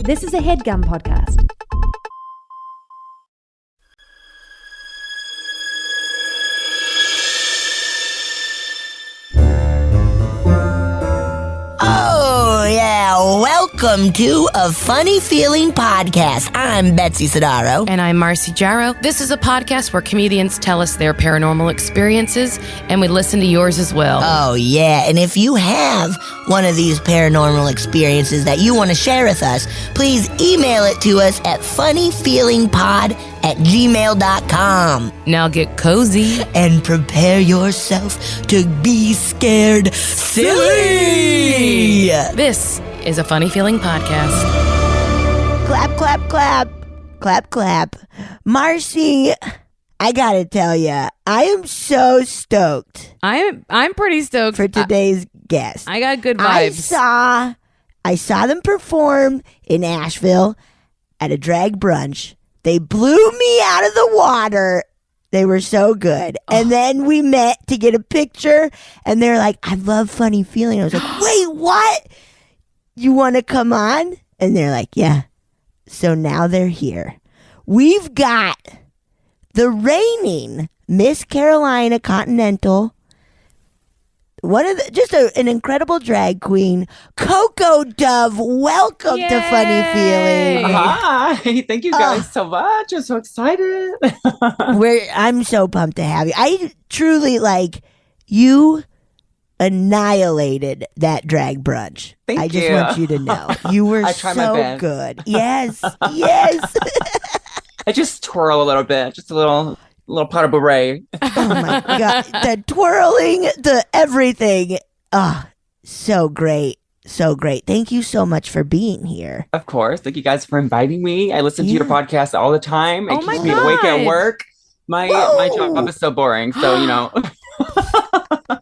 This is a HeadGum podcast. Oh, yeah. Welcome to A Funny Feeling Podcast. I'm Betsy Sidaro. And I'm Marcy Jarrow. This is a podcast where comedians tell us their paranormal experiences, and we listen to yours as well. Oh, yeah. And if you have one of these paranormal experiences that you want to share with us, please email it to us at funnyfeelingpod@gmail.com. Now get cozy. And prepare yourself to be scared silly. This is a Funny Feeling podcast. Clap, clap, clap. Clap, clap. Marcy, I gotta tell you, I am so stoked I'm pretty stoked for today's guest. I got good vibes. I saw them perform in Asheville at a drag brunch. They blew me out of the water. They were so good. And then we met to get a picture, and they're like, I love Funny Feeling. I was like, wait, what? You want to come on? And they're like, yeah. So now they're here. We've got the reigning Miss Carolina Continental, an incredible drag queen, Koko Dove. Welcome to Funny Feeling. Hi, thank you guys so much. I'm so excited. I'm so pumped to have you. I truly you annihilated that drag brunch. Thank I just you. want you to know you were I try my so best. good. Yes, yes. I just twirl a little bit, just a little pot of beret. Oh my god, the twirling, the everything. So great. So great. Thank you so much for being here. Of course. Thank you guys for inviting me. I listen to your podcast all the time. It Oh my keeps me awake at God. work. My job is so boring. So,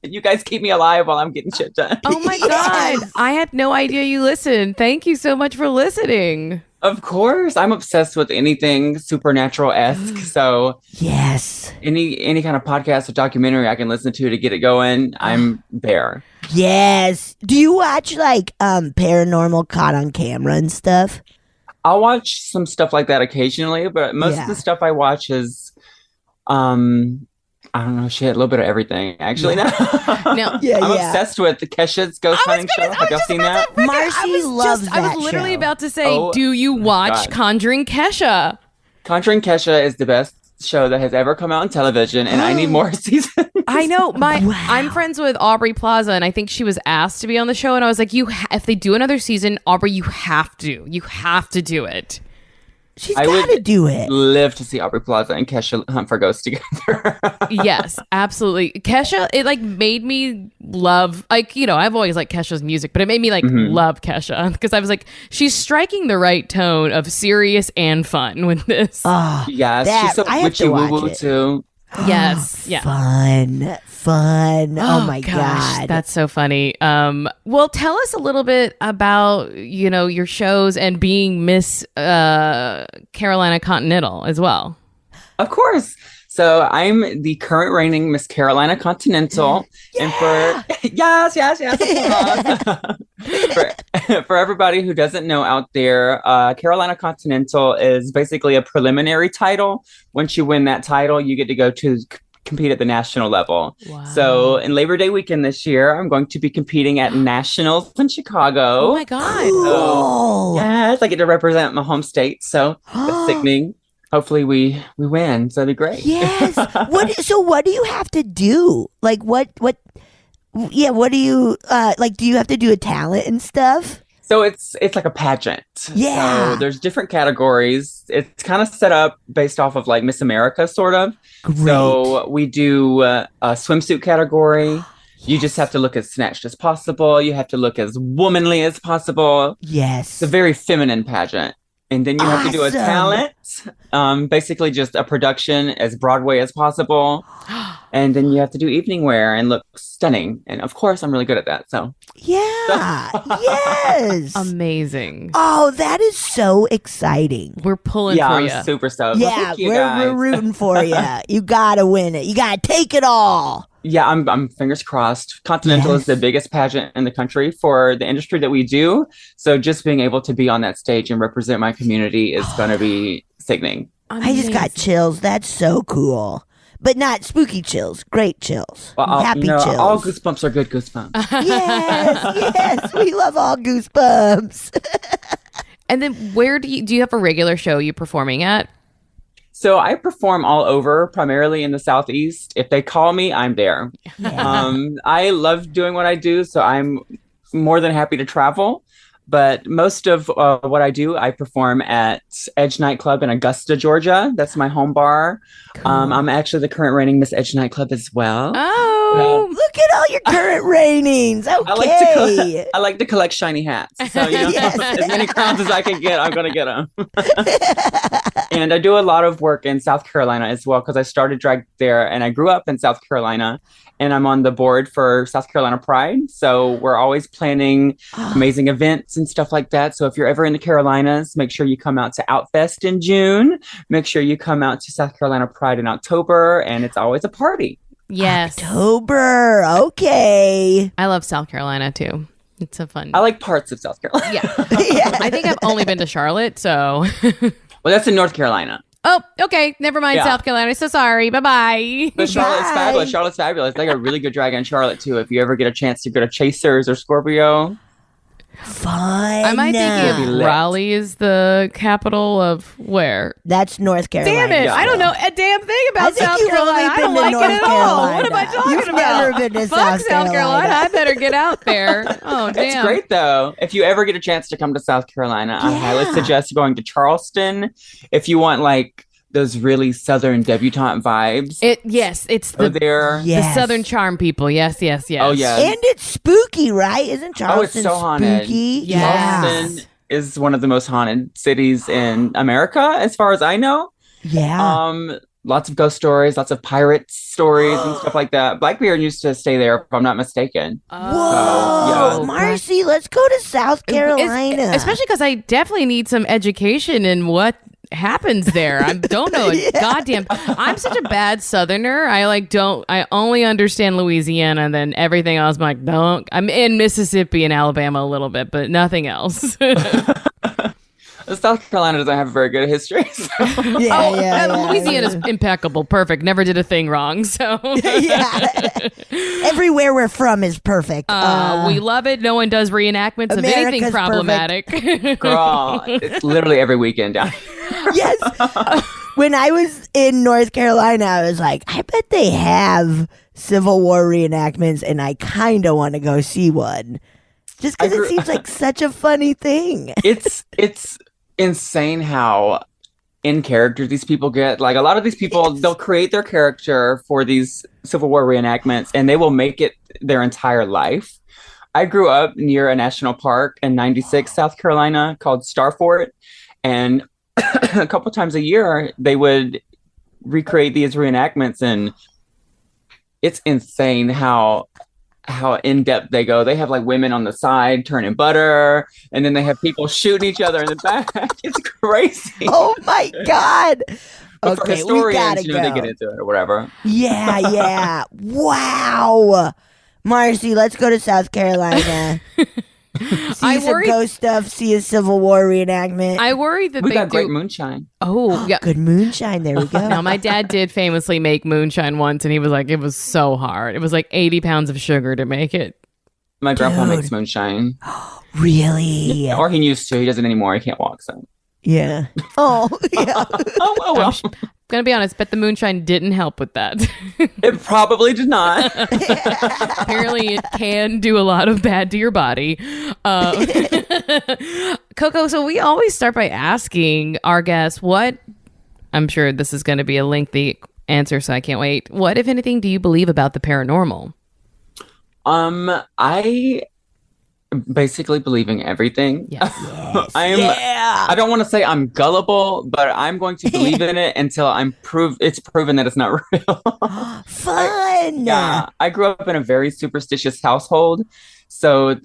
you guys keep me alive while I'm getting shit done. Oh my Yes. God. I had no idea you listened. Thank you so much for listening. Of course. I'm obsessed with anything supernatural-esque. So Yes. any kind of podcast or documentary I can listen to get it going, I'm there. Yes. Do you watch paranormal caught on camera and stuff? I'll watch some stuff like that occasionally, but most of the stuff I watch is, I don't know, a little bit of everything, actually. No. I'm obsessed with the Kesha's Ghost Hunting Show. Have y'all seen that? Marcy loves that I was literally show. about to say, Oh, do you watch God. Conjuring Kesha? Conjuring Kesha is the best show that has ever come out on television, and I need more seasons. I know. Wow. I'm friends with Aubrey Plaza, and I think she was asked to be on the show, and I was like, if they do another season, Aubrey, you have to do it. She's I got to would do it. live to see Aubrey Plaza and Kesha hunt for ghosts together. Yes, absolutely. Kesha, it made me love, I've always liked Kesha's music, but it made me love Kesha because I was like, she's striking the right tone of serious and fun with this. Yes, she's so I have to witchy watch woo woo it. too. Yes, yeah. Fun. Oh my Gosh, God. that's so funny. Well, tell us a little bit about, your shows and being Miss Carolina Continental as well. Of course. So I'm the current reigning Miss Carolina Continental, and for for everybody who doesn't know out there, Carolina Continental is basically a preliminary title. Once you win that title, you get to go to compete at the national level. Wow. So in Labor Day weekend this year, I'm going to be competing at nationals in Chicago. Oh my God. Cool. Yes, I get to represent my home state, so that's sickening. Hopefully we win, so that'd be great. Yes. What do you have to do? What do you do you have to do a talent and stuff? So it's like a pageant. Yeah. So there's different categories. It's kind of set up based off of Miss America, sort of. Great. So we do a swimsuit category. You just have to look as snatched as possible. You have to look as womanly as possible. Yes. It's a very feminine pageant. And then you have to do a Awesome. talent, basically just a production as Broadway as possible. And then you have to do evening wear and look stunning. And of course, I'm really good at that. So Yeah. Yes. Amazing. Oh, that is so exciting. We're pulling yeah, for I'm you. super stoked. Well, Yeah, thank you, we're guys. rooting for you. You gotta win it. You gotta take it all. Yeah, I'm fingers crossed. Continental is the biggest pageant in the country for the industry that we do. So just being able to be on that stage and represent my community is going to be sickening. I just got chills. That's so cool. But not spooky chills, great chills. Well, Happy chills. all goosebumps are good goosebumps. Yes, we love all goosebumps. And then where do you have a regular show you performing at? So I perform all over, primarily in the Southeast. If they call me, I'm there. Yeah. I love doing what I do, so I'm more than happy to travel. But most of what I do, I perform at Edge Nightclub in Augusta, Georgia. That's my home bar. Cool. I'm actually the current reigning Miss Edge Nightclub as well. Oh, Look at all your current ratings. Okay. I like to collect shiny hats. So, Yes. as many crowns as I can get, I'm going to get them. And I do a lot of work in South Carolina as well because I started drag there and I grew up in South Carolina. And I'm on the board for South Carolina Pride. So we're always planning amazing events and stuff like that. So if you're ever in the Carolinas, make sure you come out to Outfest in June. Make sure you come out to South Carolina Pride in October. And it's always a party. yes. October. Okay. I love South Carolina too. It's a fun. I like parts of South Carolina. Yeah. Yeah. I think I've only been to Charlotte, so. Well, that's in North Carolina. Oh, okay. Never mind, Yeah. South Carolina. So sorry. Bye-bye. But Charlotte's Bye. fabulous. Charlotte's fabulous. They got a really good drag in Charlotte too. If you ever get a chance to go to Chasers or Scorpio. Fun. I might think Be if lit. Raleigh is the capital of where? That's North Carolina. Damn it. Yeah. I don't know a damn thing I about think South you've only Carolina. I been don't to like North it at all. What am I Carolina. talking You've about? never been to Fuck South Carolina. I better get out there. Oh, damn. It's great though. If you ever get a chance to come to South Carolina, I highly Yeah. suggest going to Charleston. If you want like those really Southern debutante vibes, Yes, it's go the there. Yes. Southern charm people. Yes, yes, yes. Oh yeah. And it's spooky, right? Isn't Charleston so haunted. spooky? Yes. Charleston is one of the most haunted cities in America, as far as I know. Yeah. Lots of ghost stories, lots of pirate stories and stuff like that. Blackbeard used to stay there, if I'm not mistaken. Whoa, yeah. Marcy, let's go to South Carolina. Especially because I definitely need some education in what happens there. I don't know. Goddamn. I'm such a bad Southerner. I only understand Louisiana, and then everything else I'm like, don't. I'm in Mississippi and Alabama a little bit, but nothing else. South Carolina doesn't have a very good history. So. yeah, Louisiana's impeccable. Perfect. Never did a thing wrong. So yeah. Everywhere we're from is perfect. we love it. No one does reenactments of anything America's problematic. Girl, it's literally every weekend down here. Yes. When I was in North Carolina, I was like, I bet they have Civil War reenactments, and I kind of want to go see one. Just because it seems like such a funny thing. It's insane how in character these people get. Like a lot of these people, they'll create their character for these Civil War reenactments and they will make it their entire life. I grew up near a national park in 96, South Carolina called Starfort. And a couple times a year, they would recreate these reenactments. And it's insane how in-depth they go. They have like women on the side turning butter, and then they have people shooting each other in the back. It's crazy. Oh my God. But for Okay, we historians, gotta they go. get into it or whatever. Yeah. Wow. Marcy, let's go to South Carolina. See some ghost stuff, see a Civil War reenactment. I worry that We they got do. great moonshine. Oh, yeah. Good moonshine. There we go. Now, my dad did famously make moonshine once, and he was like, it was so hard. It was like 80 pounds of sugar to make it. My grandpa Dude. makes moonshine. Really? Or he used to. He doesn't anymore. He can't walk, so. Yeah. Oh, yeah. Oh, well. Gonna be honest, but the moonshine didn't help with that. It probably did not. Apparently, it can do a lot of bad to your body. Coco, so we always start by asking our guests I'm sure this is going to be a lengthy answer, so I can't wait. What, if anything, do you believe about the paranormal? I basically believe in everything. Yes. I don't want to say I'm gullible, but I'm going to believe in it until it's proven that it's not real. Fun. Yeah, I grew up in a very superstitious household, so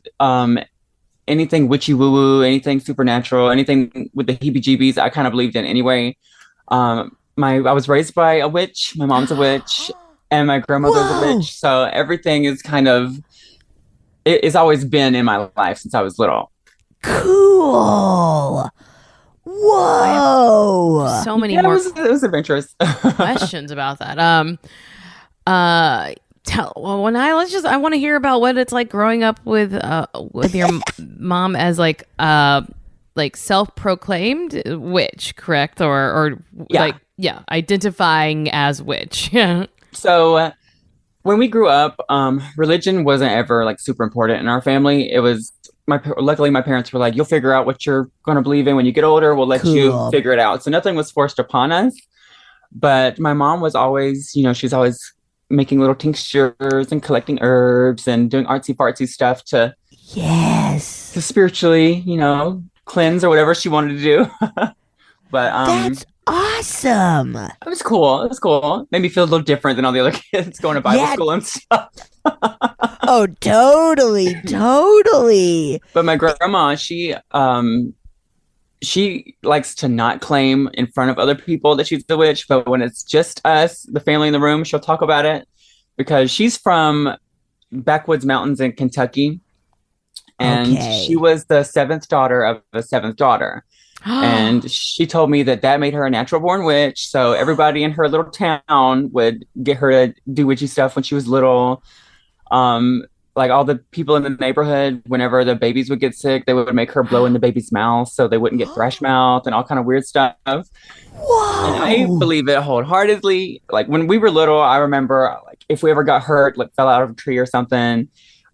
anything witchy woo woo, anything supernatural, anything with the heebie-jeebies, I kind of believed in anyway. I was raised by a witch. My mom's a witch, and my grandmother's a Whoa. witch. So everything is kind of it's always been in my life since I was little. Cool. Whoa. So many Yeah, more it was adventurous. questions about that. I want to hear about what it's like growing up with your mom as like self-proclaimed witch, correct? Or identifying as witch. Yeah. So when we grew up, religion wasn't ever like super important in our family. It was luckily my parents were like, you'll figure out what you're going to believe in when you get older. We'll let you Cool. figure it out. So nothing was forced upon us. But my mom was always, she's always making little tinctures and collecting herbs and doing artsy fartsy stuff to Yes. spiritually, cleanse or whatever she wanted to do. But That's awesome. it was cool. It was cool. Made me feel a little different than all the other kids going to Bible school and stuff. Oh, totally, totally. But my grandma, she likes to not claim in front of other people that she's the witch, but when it's just us, the family in the room, she'll talk about it because she's from backwoods mountains in Kentucky. And she was the seventh daughter of the seventh daughter. And she told me that made her a natural born witch. So everybody in her little town would get her to do witchy stuff when she was little. Like all the people in the neighborhood, whenever the babies would get sick, they would make her blow in the baby's mouth so they wouldn't get thrush mouth and all kind of weird stuff. Whoa. And I believe it wholeheartedly. Like when we were little, I remember like if we ever got hurt, like fell out of a tree or something,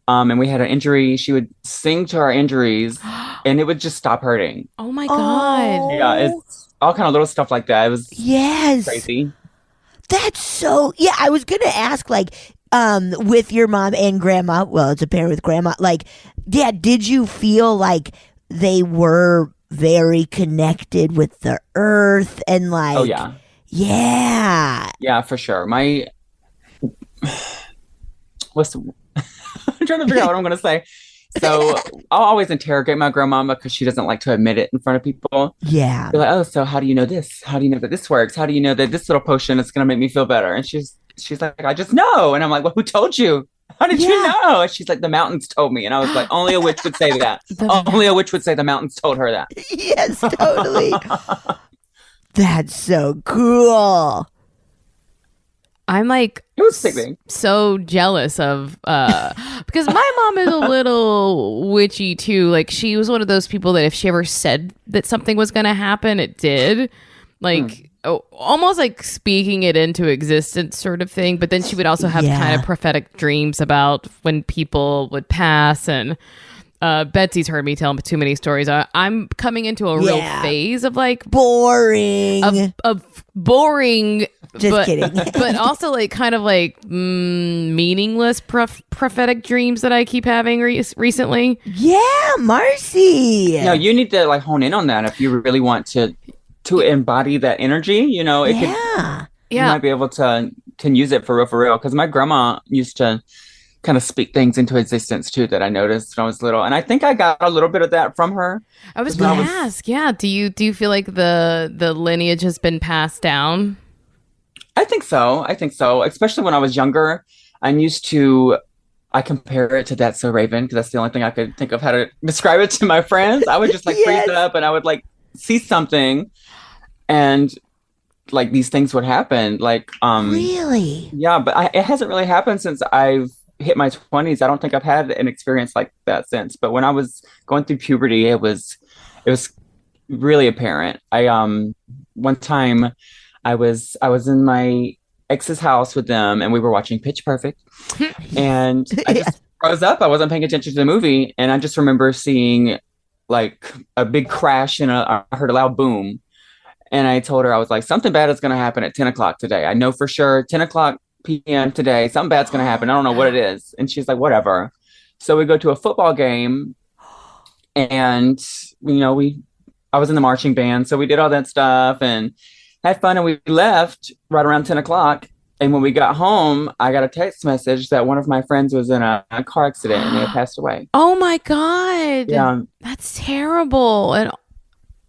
and we had an injury, she would sing to our injuries and it would just stop hurting. Oh my God. Yeah, it's all kind of little stuff like that. It was crazy. That's so, yeah, I was going to ask, like, with your mom and grandma, well, it's a pair with grandma, like, yeah, did you feel like they were very connected with the earth and like, oh yeah. Yeah, for sure. I'm trying to figure out what I'm going to say. So I'll always interrogate my grandmama because she doesn't like to admit it in front of people. Yeah. They're like, oh, so how do you know this? How do you know that this works? How do you know that this little potion is going to make me feel better? And she's like, I just know. And I'm like, well, who told you? How did you know? And she's like, the mountains told me. And I was like, only a witch would say that. Only a witch would say the mountains told her that. Yes, totally. That's so cool. I'm like it was sickening. So jealous of because my mom is a little witchy too. Like she was one of those people that if she ever said that something was going to happen, it did. Like almost like speaking it into existence sort of thing. But then she would also have kind of prophetic dreams about when people would pass. And Betsy's heard me tell too many stories. I'm coming into a real phase of like boring of boring. Just kidding. But also like kind of like meaningless prophetic dreams that I keep having recently. Yeah, Marcy. No, you need to like hone in on that if you really want to embody that energy. You might be able to use it for real. Because my grandma used to kind of speak things into existence too that I noticed when I was little, and I think I got a little bit of that from her. I was going to ask, do you feel like the lineage has been passed down? I think so. Especially when I was younger, I compare it to That's So Raven because that's the only thing I could think of how to describe it to my friends. I would just like freeze up and I would like see something and like these things would happen. Like, really? Yeah, but it hasn't really happened since I've hit my 20s. I don't think I've had an experience like that since. But when I was going through puberty, it was really apparent. One time I was in my ex's house with them and we were watching Pitch Perfect and I just froze up. I wasn't paying attention to the movie and I just remember seeing like a big crash and I heard a loud boom and I told her, I was like, something bad is going to happen at 10 o'clock today. I know for sure 10 o'clock p.m. today, something bad's going to happen. I don't know what it is. And she's like, whatever. So we go to a football game and I was in the marching band. So we did all that stuff and had fun and we left right around 10 o'clock. And when we got home, I got a text message that one of my friends was in a car accident and they had passed away. Oh my God. Yeah. That's terrible. And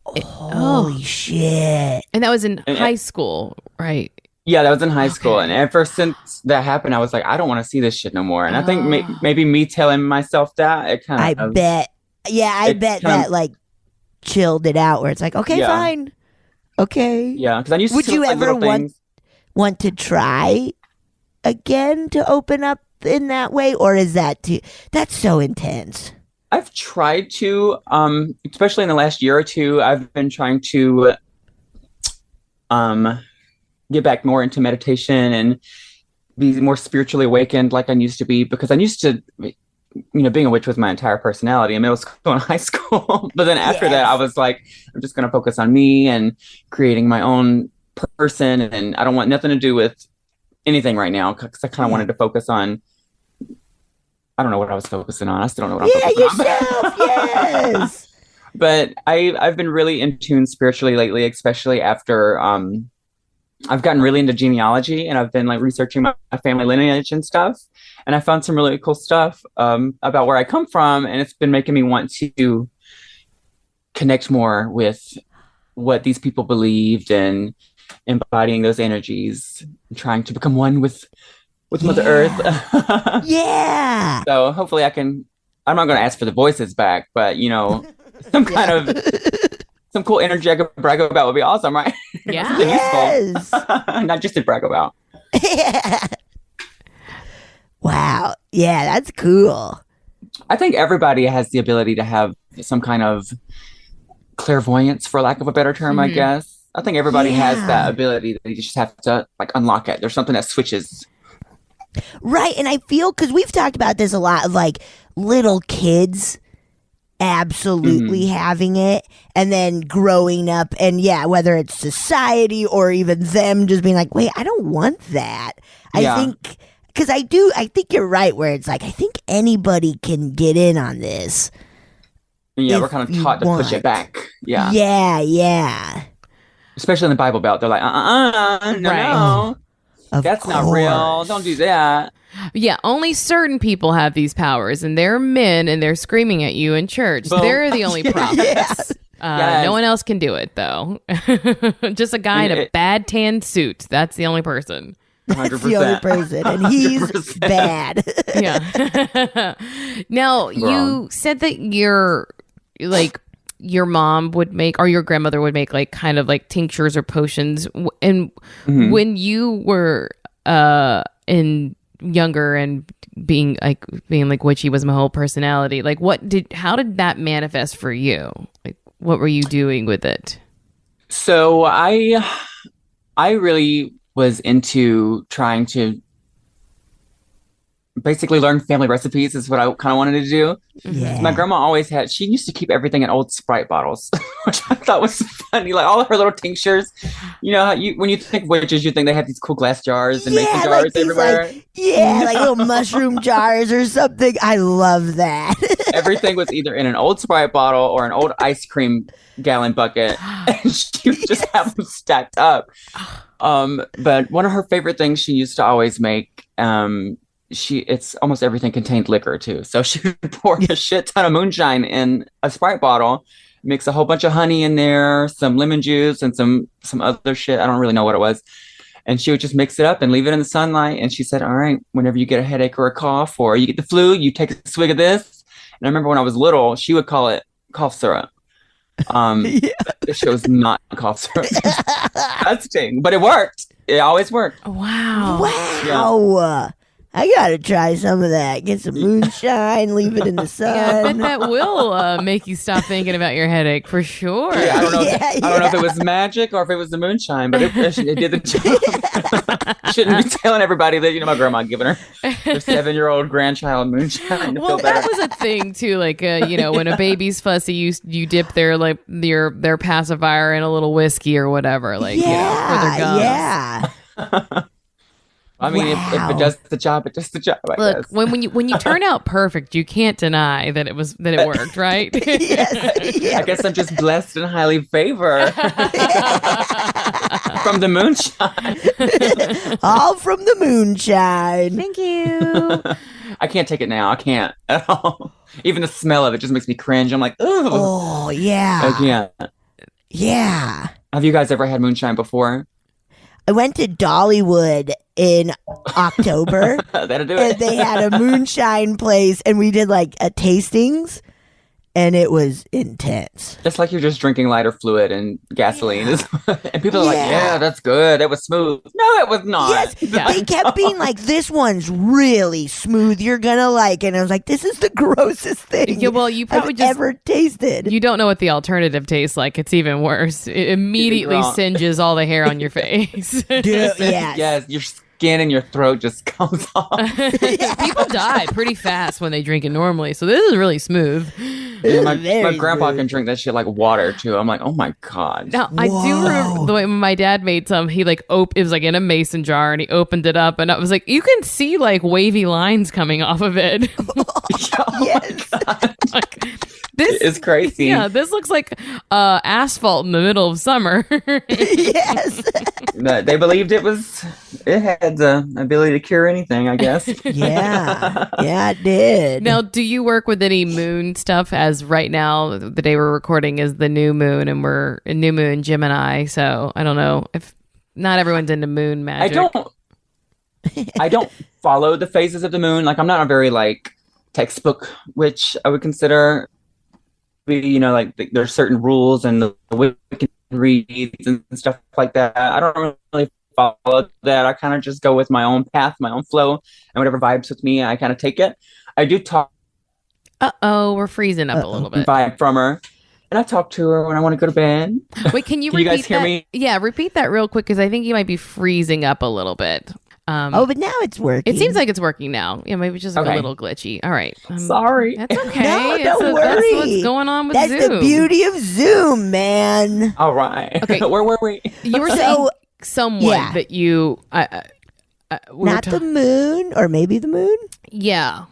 holy shit. And that was in high school, right? Yeah, that was in high school. And ever since that happened, I was like, I don't want to see this shit no more. And I think maybe me telling myself that, it kind of... I bet that like chilled it out where it's like, okay, fine. Okay. Yeah, because I used to... Would you ever want to try again to open up in that way? Or is that that's so intense? I've tried to, especially in the last year or two, I've been trying to get back more into meditation and be more spiritually awakened like I used to be, because I used to, being a witch was my entire personality in middle school and high school. But then after that, I was like, I'm just going to focus on me and creating my own person. And I don't want nothing to do with anything right now, because I kind of wanted to focus on, I don't know what I was focusing on. I still don't know what I'm focusing on. Yes. But I've been really in tune spiritually lately, especially after I've gotten really into genealogy, and I've been like researching my family lineage and stuff. And I found some really cool stuff about where I come from, and it's been making me want to connect more with what these people believed and embodying those energies, and trying to become one with Mother Earth. Yeah. So hopefully I'm not going to ask for the voices back, but some kind of some cool energy I could brag about would be awesome, right? Yeah. Yes. Not just to brag about. Yeah. Wow. Yeah, that's cool. I think everybody has the ability to have some kind of clairvoyance, for lack of a better term, I guess. I think everybody has that ability. That you just have to like unlock it. There's something that switches. Right. And I feel, because we've talked about this a lot, of like little kids absolutely having it, and then growing up, and whether it's society or even them just being like, wait, I don't want that. I think, because I think you're right, where it's like, I think anybody can get in on this. Yeah, we're kind of taught to push it back. Yeah. Yeah. Especially in the Bible Belt. They're like, no. That's not real. Don't do that. Yeah, only certain people have these powers, and they're men, and they're screaming at you in church. Boom. They're the only prophets. No one else can do it, though. Just a guy in a bad tan suit. That's the only person. 100%. The only person, and he's 100%. Bad. Yeah. Now, you said that your mom would make, or your grandmother would make, like kind of like tinctures or potions. And when you were younger and being like witchy was my whole personality, like how did that manifest for you? Like, what were you doing with it? So I really was into trying to basically learn family recipes, is what I kind of wanted to do. Yeah. My grandma she used to keep everything in old Sprite bottles, which I thought was funny. Like all of her little tinctures, when you think witches, you think they have these cool glass jars and mason jars like everywhere. Like little mushroom jars or something. I love that. Everything was either in an old Sprite bottle or an old ice cream gallon bucket, and she would just have them stacked up. But one of her favorite things she used to always make, it's almost everything contained liquor too. So she would pour a shit ton of moonshine in a Sprite bottle, mix a whole bunch of honey in there, some lemon juice, and some other shit. I don't really know what it was. And she would just mix it up and leave it in the sunlight. And she said, all right, whenever you get a headache or a cough, or you get the flu, you take a swig of this. And I remember when I was little, she would call it cough syrup. This shit was not cough syrup. That's the thing. But it worked. It always worked. Wow. Yeah. I gotta try some of that. Get some moonshine, leave it in the sun. Yeah, I bet that will make you stop thinking about your headache for sure. Yeah, I don't know if it was magic or if it was the moonshine, but it did the job. Shouldn't be telling everybody that my grandma giving her 7-year-old grandchild moonshine. Well, that was a thing too. Like when a baby's fussy, you dip their pacifier in a little whiskey or whatever. Like for their gums. Yeah. I mean, if it does the job, it does the job. I guess. when you turn out perfect, you can't deny that it worked, right? Yes. I guess I'm just blessed and highly favored from the moonshine. All from the moonshine. Thank you. I can't take it now. I can't at all. Even the smell of it just makes me cringe. I'm like, ugh. Oh yeah. I can't. Yeah. Have you guys ever had moonshine before? I went to Dollywood in October. That'll do And it. they had a moonshine place, and we did like a tastings, and it was intense. It's like you're just drinking lighter fluid and gasoline. And people are like, Yeah. yeah, that's good. It was smooth. No, it was not. Yes, they kept being like, "This one's really smooth. You're gonna like." And I was like, "This is the grossest thing Yeah, well, you probably I've just ever tasted." you don't know what the alternative tastes like. It's even worse. It immediately wrong. singes all the hair on your face. Dude, yes. Yes, your skin and your throat just comes off. People die pretty fast when they drink it normally, so this is really smooth. Yeah, my Very grandpa smooth. can drink that shit like water too. I'm like, oh my god. Now I do remember the way when my dad made some. He like it was like in a mason jar, and he opened it up, and I was like, you can see like wavy lines coming off of it. Yes. Like, this It's crazy. Yeah, this looks like asphalt in the middle of summer. Yes. They believed it had the ability to cure anything, I guess. Yeah. Yeah, it did. Now, do you work with any moon stuff? As right now, the day we're recording is the new moon, and we're in new moon Gemini. So I don't know if not everyone's into moon magic. I don't follow the phases of the moon. Like I'm not a very like textbook, which I would consider like there's certain rules and the way we can read and stuff like that. I don't really follow that. I kind of just go with my own path, my own flow, and whatever vibes with me, I kind of take it. I do talk We're freezing up a little bit. vibe from her, and I talk to her when I want to go to bed. Wait, can you Can you repeat guys hear that? me? Yeah, repeat that real quick because I think you might be freezing up a little bit. Oh, but now it's working. It seems like it's working now. Yeah, maybe just like Okay. a little glitchy. All right. Sorry. That's okay. No, It's don't That's worry. what's going on with That's Zoom. the beauty of Zoom, man. All right. Okay. Where were we? You were So, saying someone yeah. that you... we were Not the moon, or maybe the moon. Yeah.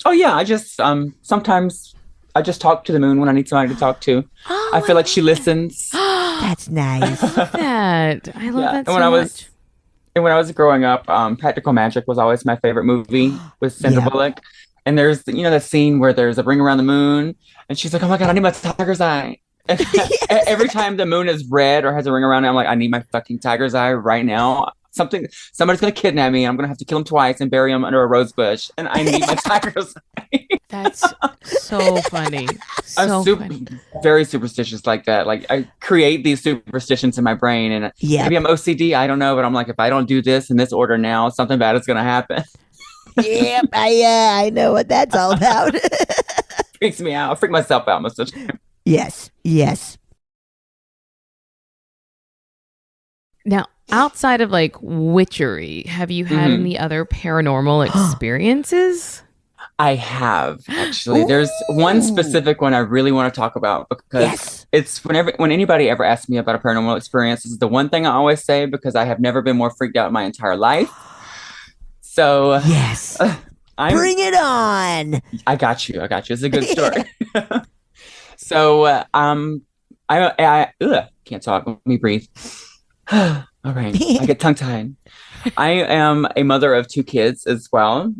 Oh yeah, I just sometimes I just talk to the moon when I need somebody to talk to. Oh, I feel like she listens. That's nice. that. I love Yeah, that and so when I was much. And when I was growing up, Practical Magic was always my favorite movie with Sandra Yeah. Bullock. And there's the scene where there's a ring around the moon, and she's like, "Oh my god, I need my tiger's eye." And every time the moon is red or has a ring around it, I'm like, "I need my fucking tiger's eye right now." Somebody's gonna kidnap me. I'm gonna have to kill him twice and bury him under a rose bush, and I need my tiger's eye. That's so funny. So I'm funny. very superstitious like that. Like I create these superstitions in my brain, and Yeah. maybe I'm OCD. I don't know, but I'm like, if I don't do this in this order now, something bad is gonna happen. Yep. I know what that's all about. Freaks me out. I freak myself out most of the time. Yes. Yes. Now, outside of like witchery, have you had Mhm. any other paranormal experiences? I have actually. There's one Ooh. specific one I really want to talk about because Yes. it's when anybody ever asks me about a paranormal experience, this is the one thing I always say because I have never been more freaked out in my entire life. So Yes. Bring it on. I got you. It's a good story. So can't talk. Let me breathe. All right. I get tongue tied. I am a mother of 2 kids as well.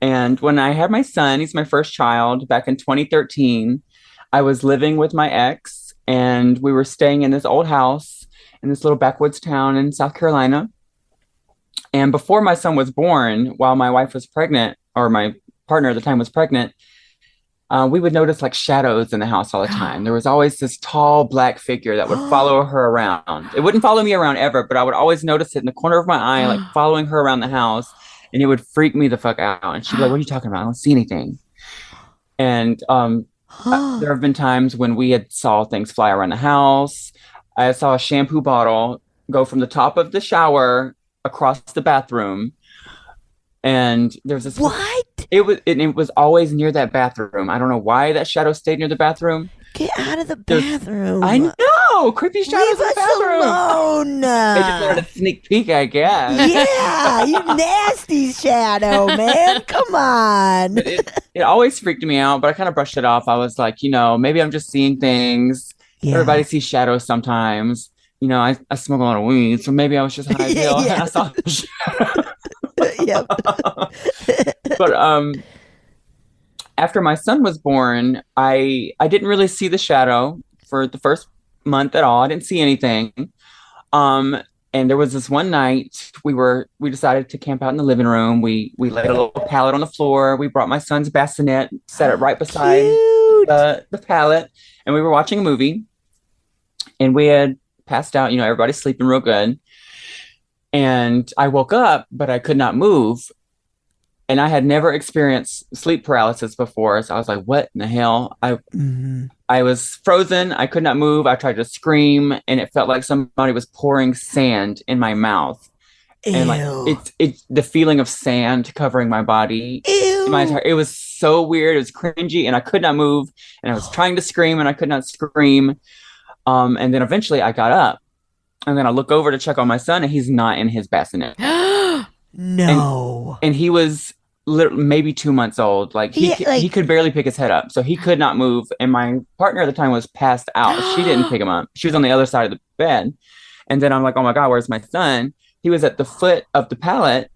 And when I had my son, he's my first child back in 2013, I was living with my ex and we were staying in this old house in this little backwoods town in South Carolina. And before my son was born, while my wife was pregnant, or my partner at the time was pregnant, we would notice like shadows in the house all the time. There was always this tall black figure that would follow her around. It wouldn't follow me around ever, but I would always notice it in the corner of my eye, like following her around the house. And it would freak me the fuck out. And she'd be like, "What are you talking about? I don't see anything." And there have been times when we had saw things fly around the house. I saw a shampoo bottle go from the top of the shower across the bathroom. And there was this What? It was always near that bathroom. I don't know why that shadow stayed near the bathroom. Get out of the There's- bathroom. I know, creepy shadows Leave in the us bathroom. alone. They just wanted a sneak peek, I guess. Yeah, you nasty shadow, man. Come on. It always freaked me out, but I kind of brushed it off. I was like, maybe I'm just seeing things. Yeah. Everybody sees shadows sometimes. I smoke a lot of weed, so maybe I was just high as hell and I saw the shadow. Yep. But after my son was born, I didn't really see the shadow for the first month at all. I didn't see anything. And there was this one night we decided to camp out in the living room. We laid a little pallet on the floor. We brought my son's bassinet, set it right beside the pallet, and we were watching a movie. And we had passed out, everybody's sleeping real good. And I woke up, but I could not move. And I had never experienced sleep paralysis before. So I was like, what in the hell? I was frozen. I could not move. I tried to scream, and it felt like somebody was pouring sand in my mouth. Ew. And like it's the feeling of sand covering my body. Ew. It was so weird. It was cringy, and I could not move. And I was trying to scream, and I could not scream. And then eventually I got up, and then I look over to check on my son, and he's not in his bassinet. No. And he was maybe 2 months old. Like he could barely pick his head up. So he could not move. And my partner at the time was passed out. She didn't pick him up. She was on the other side of the bed. And then I'm like, oh my God, where's my son? He was at the foot of the pallet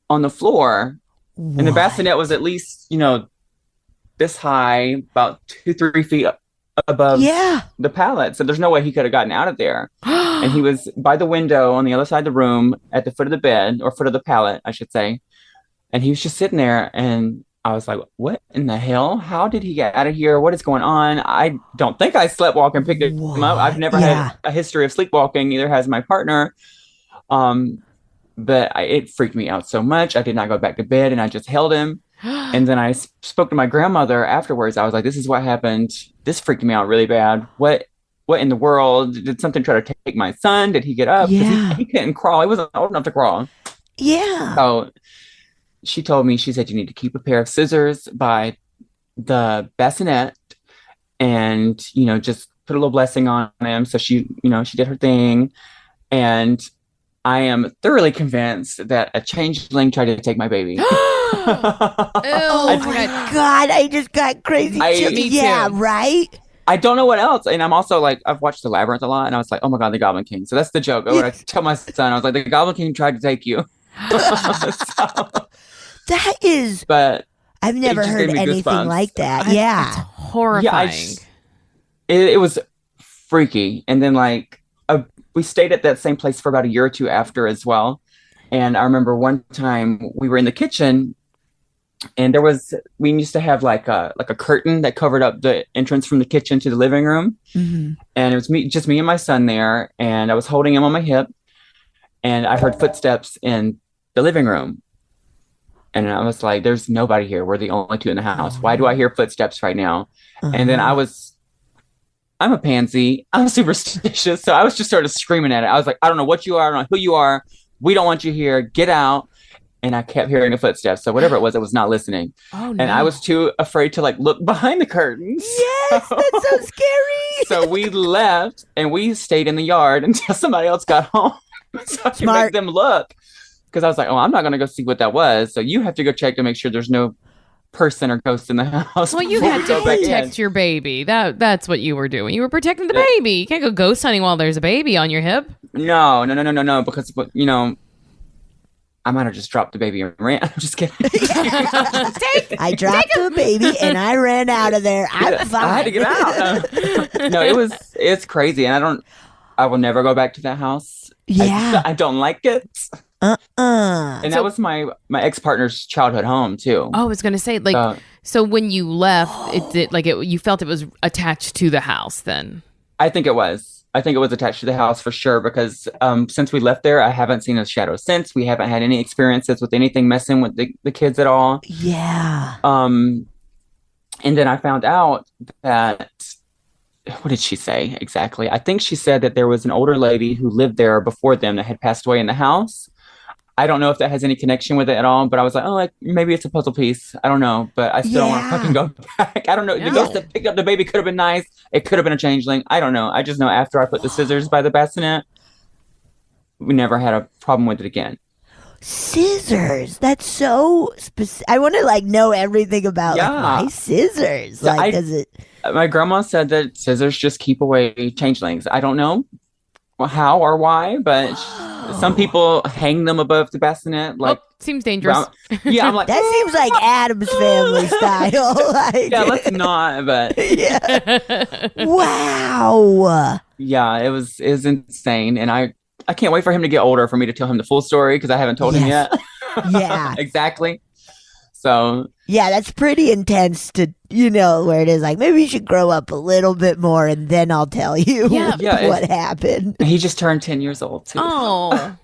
on the floor. What? And the bassinet was at least, this high, about 2-3 feet above the pallet. So there's no way he could have gotten out of there. And he was by the window on the other side of the room at the foot of the bed, or foot of the pallet, I should say. And he was just sitting there, and I was like, what in the hell? How did he get out of here? What is going on? I don't think I sleepwalked and picked him up. I've never had a history of sleepwalking. Neither has my partner. But it freaked me out so much. I did not go back to bed, and I just held him. And then I spoke to my grandmother afterwards. I was like, this is what happened. This freaked me out really bad. What in the world? Did something try to take my son? Did he get up? Yeah. He couldn't crawl. He wasn't old enough to crawl. Yeah. So she told me, she said, you need to keep a pair of scissors by the bassinet and, just put a little blessing on him. So she did her thing. And I am thoroughly convinced that a changeling tried to take my baby. Oh my God. I just got crazy. Me too. Right? I don't know what else. And I'm also like, I've watched The Labyrinth a lot, and I was like, oh my God, the Goblin King. So that's the joke. When I tell my son, I was like, the Goblin King tried to take you. That is. But I've never heard anything goosebumps. Like that. It's horrifying. It was freaky. And then we stayed at that same place for about a year or two after as well. And I remember one time we were in the kitchen, and we used to have like a curtain that covered up the entrance from the kitchen to the living room. Mm-hmm. And it was just me and my son there. And I was holding him on my hip, and I heard footsteps in the living room. And I was like, there's nobody here. We're the only two in the house. Why do I hear footsteps right now? Uh-huh. And then I'm a pansy. I'm superstitious. So I was just sort of screaming at it. I was like, I don't know what you are. I don't know who you are. We don't want you here. Get out. And I kept hearing the footsteps. So whatever it was not listening. Oh, no. And I was too afraid to look behind the curtains. Yes, that's so scary. So we left, and we stayed in the yard until somebody else got home. So I could make them look. Because I was like, oh, I'm not going to go see what that was. So you have to go check to make sure there's no person or ghost in the house. Well, you had to protect your baby. That's what you were doing. You were protecting the baby. You can't go ghost hunting while there's a baby on your hip. No. Because, I might have just dropped the baby and ran. I'm just kidding. I dropped the baby and I ran out of there. I'm fine. I had to get out. No, it's crazy. And I will never go back to that house. Yeah. I don't like it. And that was my ex-partner's childhood home too. Oh, I was gonna say, so when you left, you felt it was attached to the house then? I think it was attached to the house for sure, because since we left there, I haven't seen a shadow since. We haven't had any experiences with anything messing with the kids at all. Yeah. And then I found out that, what did she say exactly? I think she said that there was an older lady who lived there before them that had passed away in the house. I don't know if that has any connection with it at all, but I was like, maybe it's a puzzle piece. I don't know, but I still don't want to fucking go back. I don't know. The ghost that picked up the baby could have been nice. It could have been a changeling. I don't know. I just know after I put the scissors by the bassinet, we never had a problem with it again. Scissors. That's so specific. I want to know everything about why scissors. Does it? My grandma said that scissors just keep away changelings. I don't know how or why, but some people hang them above the bassinet. Seems dangerous. Yeah, I'm like, that seems like Addams Family style. Yeah, let's not. But yeah. Wow. Yeah, it was insane, and I I can't wait for him to get older for me to tell him the full story because I haven't told him yet. Yeah. Exactly. So yeah, that's pretty intense to, where it is like, maybe you should grow up a little bit more and then I'll tell you what happened. He just turned 10 years old too. Oh,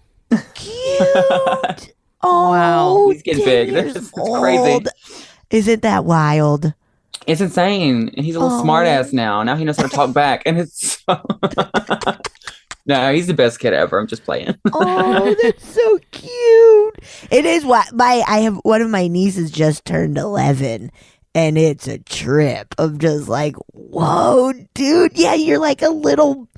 cute. Oh, wow. He's getting big. It's crazy. Isn't that wild? It's insane. And he's a little smart ass now. Now he knows how to talk back. And it's no, he's the best kid ever. I'm just playing. Oh, that's so cute. It is what I have one of my nieces just turned 11 and it's a trip of just like, whoa, dude. Yeah, you're like a little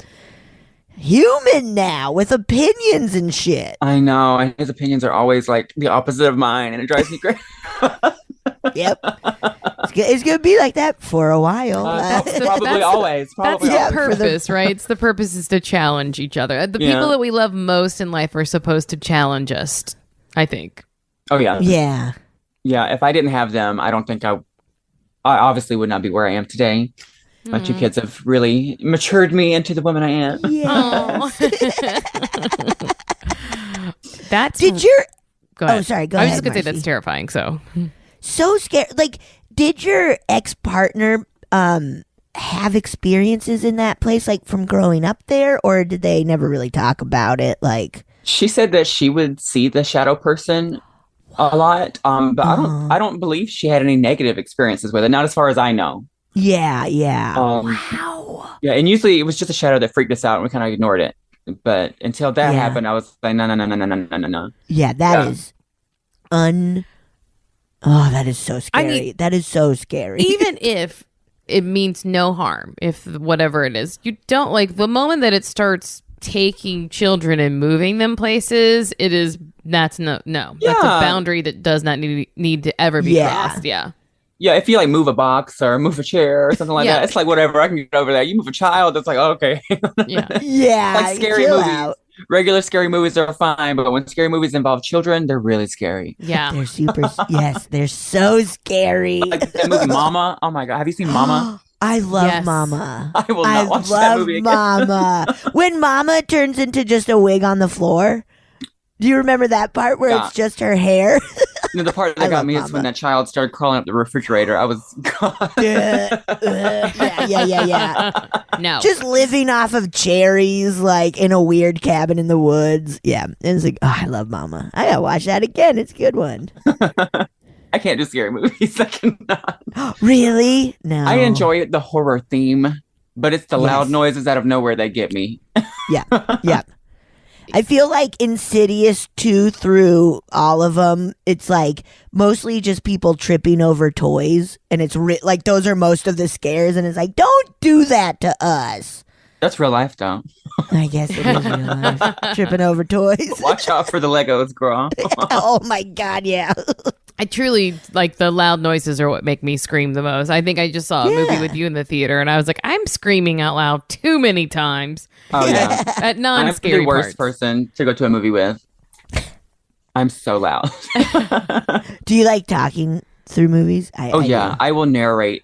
human now with opinions and shit. I know. And his opinions are always like the opposite of mine. And it drives me crazy. Yep. It's going to be like that for a while. Probably always. That's the purpose, right? It's the purpose is to challenge each other. The people that we love most in life are supposed to challenge us, I think. Oh, yeah. Yeah. Yeah. If I didn't have them, I don't think I obviously would not be where I am today. My two kids have really matured me into the woman I am. Yeah. That's... Did your... Go ahead. Oh, sorry. Go I was ahead, just going to say Marcy. that's terrifying, so... So scared. Like, did your ex-partner have experiences in that place, like from growing up there, or did they never really talk about it? Like, she said that she would see the shadow person a lot, but I don't believe she had any negative experiences with it. Not as far as I know. Yeah. Wow. Yeah, and usually it was just a shadow that freaked us out, and we kind of ignored it. But until that happened, I was like, no. Yeah, that is Oh, that is so scary. I mean, that is so scary. Even if it means no harm, if whatever it is, you don't like the moment that it starts taking children and moving them places, that's no. That's a boundary that does not need to ever be crossed. Yeah. Yeah, if you like move a box or move a chair or something like that, it's like whatever, I can get over that. You move a child, it's like, okay. Yeah. Like scary movies. Regular scary movies are fine, but when scary movies involve children, they're really scary. Yeah. They're super, yes, they're so scary. Like that movie Mama. Oh my God. Have you seen Mama? I love Mama. I will not watch that movie again. Mama. When Mama turns into just a wig on the floor. Do you remember that part where it's just her hair? No, the part that got me is when that child started crawling up the refrigerator. I was yeah. No. Just living off of cherries, like in a weird cabin in the woods. Yeah. And it's like, I love Mama. I gotta watch that again. It's a good one. I can't do scary movies. I cannot. Really? No. I enjoy the horror theme, but it's the loud noises out of nowhere that get me. Yeah. I feel like Insidious 2 through all of them, it's like mostly just people tripping over toys. And it's like those are most of the scares. And it's like, don't do that to us. That's real life, though. I guess it is real life. Tripping over toys. Watch out for the Legos, girl. Oh my God, yeah. I truly like the loud noises are what make me scream the most. I think I just saw a movie with you in the theater and I was like, I'm screaming out loud too many times. Oh yeah. At non-scary I'm the worst parts. person to go to a movie with. I'm so loud. Do you like talking through movies? Yeah. I will narrate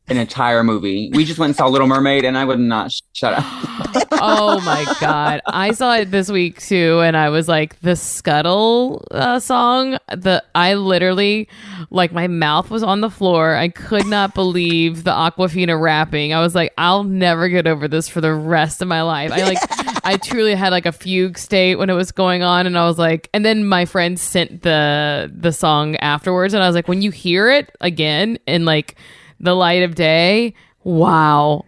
an entire movie. We just went and saw Little Mermaid and I would not shut up. Oh my God. I saw it this week too. And I was like, the Scuttle song, I literally, like my mouth was on the floor. I could not believe the Aquafina rapping. I was like, I'll never get over this for the rest of my life. I truly had like a fugue state when it was going on. And I was like, and then my friend sent the song afterwards. And I was like, when you hear it again in like the light of day, wow.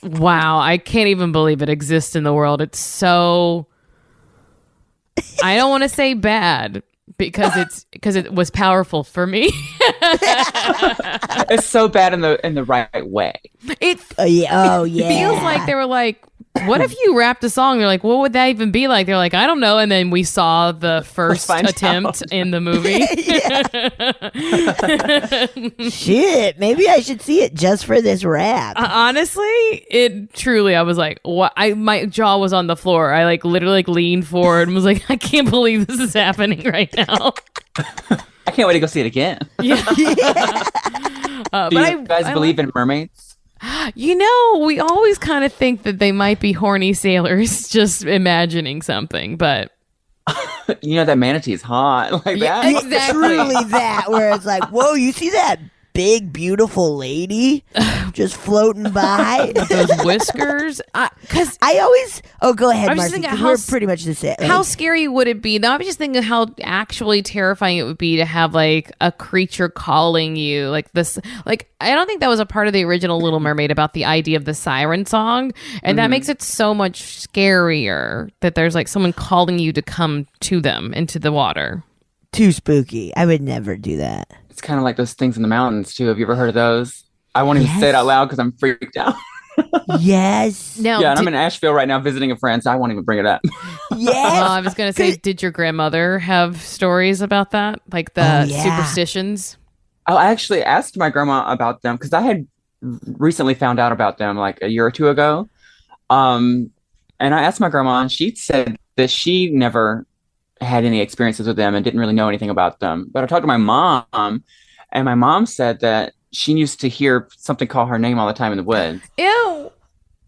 Wow, I can't even believe it exists in the world. It's so, I don't want to say bad because it was powerful for me. It's so bad in the right way. It yeah. feels like they were like, what if you rapped a song? They're like, what would that even be like? They're like, I don't know. And then we saw the first attempt in the movie. Shit, maybe I should see it just for this rap. Honestly, I was like, what? My jaw was on the floor. I like literally like leaned forward and was like, I can't believe this is happening right now. I can't wait to go see it again. Yeah. Do you guys believe in mermaids? We always kind of think that they might be horny sailors just imagining something, but That manatee is hot like that. exactly. Truly that, where it's like, whoa, you see that big, beautiful lady just floating by? Those whiskers. Because I always, go ahead, I was just Marcy, thinking 'cause how we're pretty much the same. how scary would it be? Now I'm just thinking how actually terrifying it would be to have like a creature calling you like this. Like I don't think that was a part of the original Little Mermaid about the idea of the siren song, and that makes it so much scarier that there's like someone calling you to come to them into the water. Too spooky. I would never do that. It's kind of like those things in the mountains too. Have you ever heard of those? I won't even say it out loud because I'm freaked out. Yes. Now, Yeah, and I'm in Asheville right now visiting a friend, so I won't even bring it up. Yes. I was going to say, did your grandmother have stories about that? Like the yeah. superstitions? I actually asked my grandma about them because I had recently found out about them like a year or two ago. And I asked my grandma, and she said that she never had any experiences with them and didn't really know anything about them. But I talked to my mom, and my mom said that she used to hear something call her name all the time in the woods. Ew.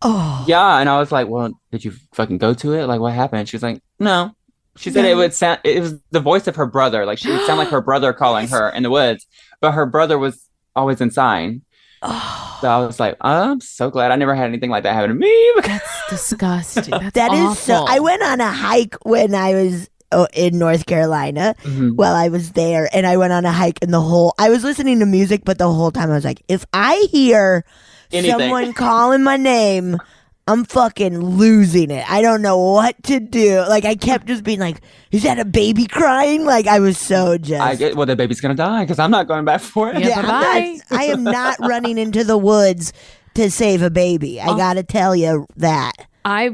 Oh. Yeah, and I was like, well, did you fucking go to it? Like, what happened? She was like, no. She said it was the voice of her brother. Like, she would sound like her brother calling her in the woods, but her brother was always inside. So I was like, I'm so glad I never had anything like that happen to me. That's disgusting. That's That awful. is so. I went on a hike when I was in North Carolina while I was there, and I went on a hike, and I was listening to music, but the whole time I was like, if I hear someone calling my name, I'm fucking losing it. I don't know what to do. Like, I kept just being like, is that a baby crying? Like, I was so just. The baby's gonna die because I'm not going back for it. Yeah, bye-bye. I am not running into the woods to save a baby. I gotta tell you that.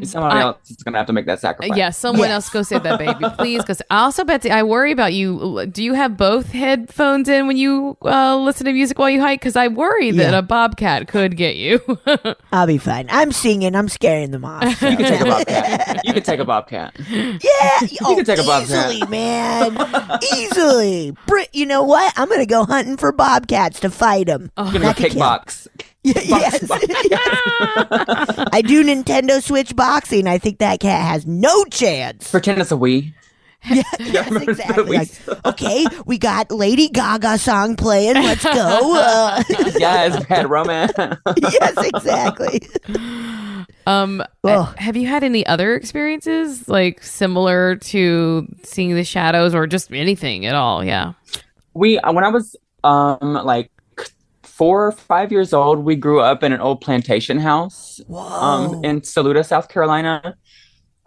Somebody else is gonna have to make that sacrifice. Yeah, someone else go save that baby, please. Because also, Betsy, I worry about you. Do you have both headphones in when you listen to music while you hike? Because I worry that a bobcat could get you. I'll be fine. I'm singing. I'm scaring them off. So. You can take a bobcat. You can take a bobcat. Yeah, you can take a bobcat. Easily, man, easily. You know what? I'm gonna go hunting for bobcats to fight them. You're gonna go kickbox. Yes. I do Nintendo Switch boxing. I think that cat has no chance. Pretend it's a Wii. Yes, exactly. Like, okay, we got Lady Gaga song playing. Let's go. Yes, bad romance. Yes, exactly. Have you had any other experiences like similar to seeing the shadows or just anything at all? Yeah. When I was like 4 or 5 years old, we grew up in an old plantation house in Saluda, South Carolina.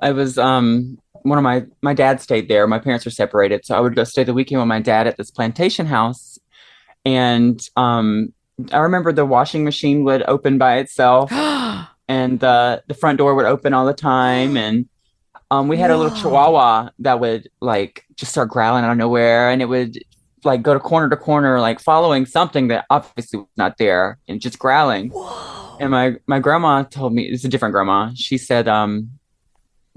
I was one of my dad stayed there. My parents were separated, so I would go stay the weekend with my dad at this plantation house. And I remember the washing machine would open by itself, and the front door would open all the time. And we had a little chihuahua that would like just start growling out of nowhere, and it would like go to corner, like following something that obviously was not there and just growling. Whoa. And my grandma told me, it's a different grandma. She said,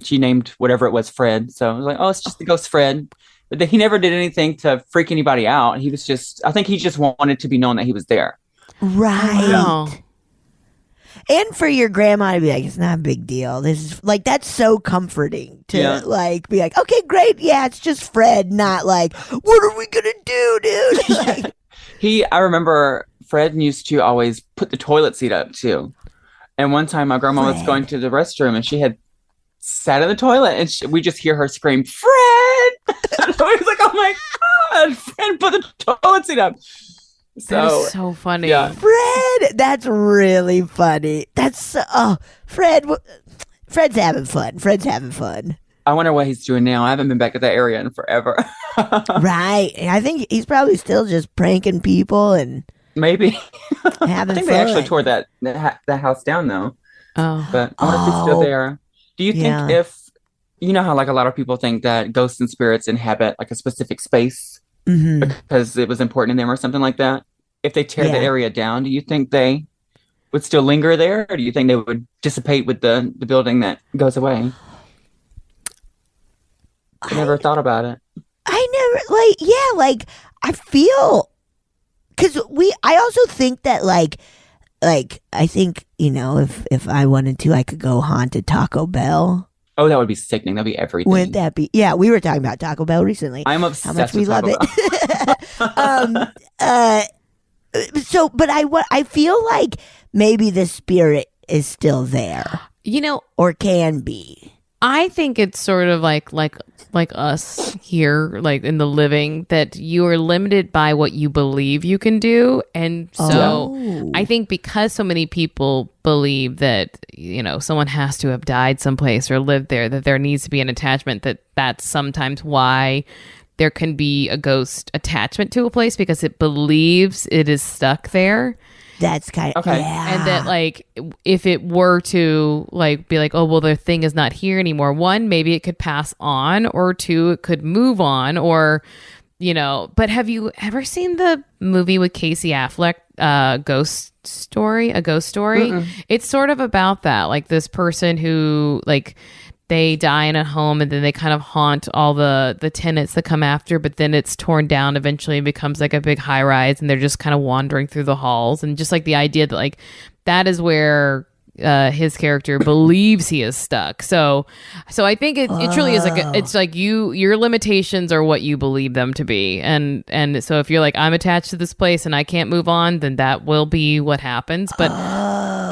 she named whatever it was Fred. So I was like, oh, it's just the ghost Fred. But he never did anything to freak anybody out. He was I think he just wanted to be known that he was there. Right. Oh. And for your grandma to be like, it's not a big deal. This is like, that's so comforting to like be like, okay, great. Yeah, it's just Fred, not like, what are we going to do, dude? Like, I remember Fred used to always put the toilet seat up too. And one time my grandma was going to the restroom and she had sat in the toilet and we just hear her scream, Fred! And I was like, oh my God, Fred put the toilet seat up. That is so funny. Yeah. Fred, that's really funny. That's Fred's having fun. Fred's having fun. I wonder what he's doing now. I haven't been back at that area in forever. Right. And I think he's probably still just pranking people and maybe having I think fun. they actually tore that house down though. Oh. But I wonder if he's still there. Do you think if you know how like a lot of people think that ghosts and spirits inhabit like a specific space because it was important to them or something like that? If they tear the area down, do you think they would still linger there, or do you think they would dissipate with the building that goes away? I never thought about it. I feel because I also think that like like, I think, if I wanted to, I could go haunted Taco Bell. Oh, that would be sickening. That'd be everything. Wouldn't that be? Yeah, we were talking about Taco Bell recently. I'm how much obsessed we with love Taco it. So, but I feel like maybe the spirit is still there, or can be. I think it's sort of like us here, like in the living, that you are limited by what you believe you can do. And so I think because so many people believe that, someone has to have died someplace or lived there, that there needs to be an attachment, that's sometimes why there can be a ghost attachment to a place, because it believes it is stuck there. That's kind of, okay. Yeah. And that, like, if it were to, like, be like, oh, well, their thing is not here anymore. One, maybe it could pass on, or two, it could move on, or, But have you ever seen the movie with Casey Affleck, A Ghost Story? Mm-mm. It's sort of about that. Like, this person who, like, they die in a home and then they kind of haunt all the tenants that come after, but then it's torn down eventually and becomes like a big high rise, and they're just kind of wandering through the halls. And just like the idea that, like, that is where his character believes he is stuck. So I think it truly is like it's like your limitations are what you believe them to be, and so if you're like, I'm attached to this place and I can't move on, then that will be what happens. But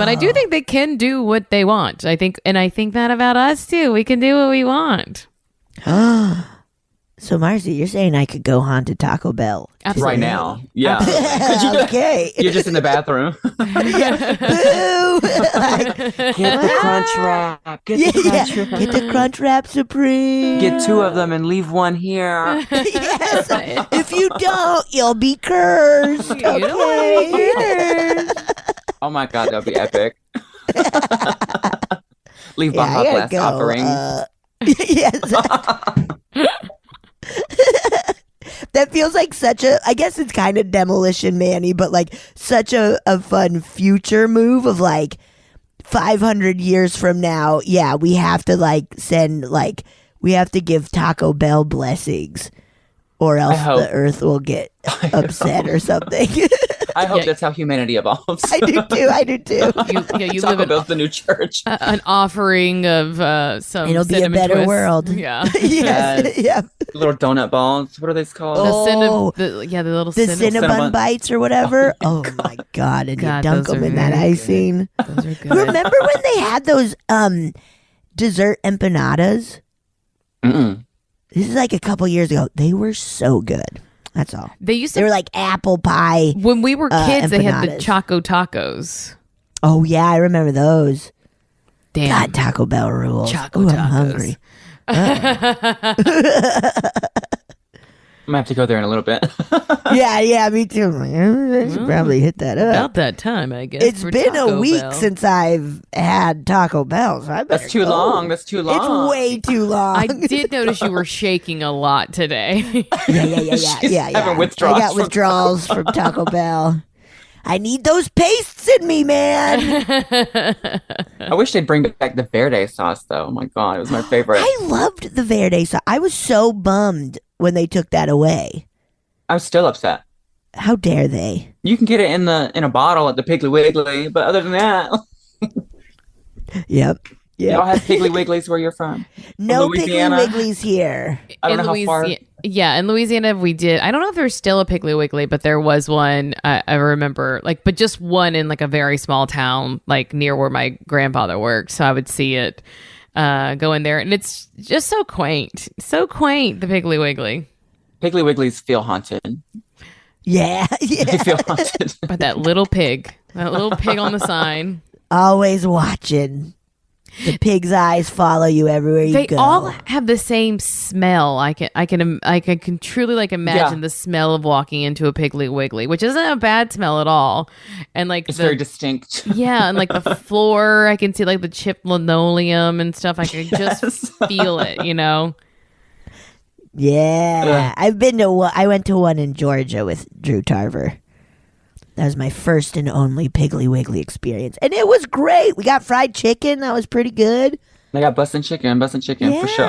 I do think they can do what they want. I think that about us too. We can do what we want. So, Marcy, you're saying I could go haunted Taco Bell right now? Yeah. Okay. You're just in the bathroom. Boo! Get the crunch wrap. Get the crunch wrap. Get the crunch wrap supreme. Get 2 of them and leave 1 here. Yes. If you don't, you'll be cursed. You don't want to be cursed. Oh my God, that'd be epic. Leave Yeah, Baja I Blast gotta go, offerings. Yes. That feels like I guess it's kind of Demolition Man-y, but like such a fun future move of like 500 years from now. Yeah, we have to we have to give Taco Bell blessings, or else the earth will get upset or something. I hope that's how humanity evolves. I do too. You Taco live Bell's the new church. an offering of some. It'll be a cinnamon better twists. world. Yeah. Yes. Yeah. Little donut balls. What are these called? The little The cinnamon. Cinnabon bites or whatever. Oh my God. And God, you dunk those them are in that very icing. Those are good. Remember when they had those dessert empanadas? Mm-mm. This is like a couple years ago. They were so good. That's all. They were like apple pie. when we were kids, they had the empanadas. Choco Tacos. Oh yeah, I remember those. Damn. God, Taco Bell rules. Choco Ooh, I'm tacos. hungry. I'm gonna have to go there in a little bit. Yeah, me too. I'm like, I should probably hit that up. About that time, I guess. It's for been Taco a week Bell. since I've had Taco Bell, so I better That's too go. long. That's too long. It's way too long. I did notice you were shaking a lot today. Yeah. having withdrawals I got from withdrawals from Taco Bell. I need those pastes in me, man. I wish they'd bring back the verde sauce, though. Oh my God, it was my favorite. I loved the verde sauce. I was so bummed when they took that away. I'm still upset. How dare they? You can get it in a bottle at the Piggly Wiggly, but other than that, Yep. y'all have Piggly Wigglies where you're from. No Louisiana? Piggly Wigglies here. I don't know how far. Yeah, in Louisiana we did. I don't know if there's still a Piggly Wiggly, but there was one. I remember, but just one in like a very small town, like near where my grandfather worked. So I would see it go in there, and it's just so quaint, the Piggly Wiggly. Piggly Wigglies feel haunted. Yeah. They feel haunted. But that little pig on the sign. Always watching. The pig's eyes follow you everywhere you They go. all have the same smell. I can truly imagine the smell of walking into a Piggly Wiggly, which isn't a bad smell at all. And It's very distinct. Yeah, and the floor, I can see the chipped linoleum and stuff. I can just feel it, Yeah. I went to one in Georgia with Drew Tarver. That was my first and only Piggly Wiggly experience. And it was great. We got fried chicken. That was pretty good. They got bussin' chicken for sure.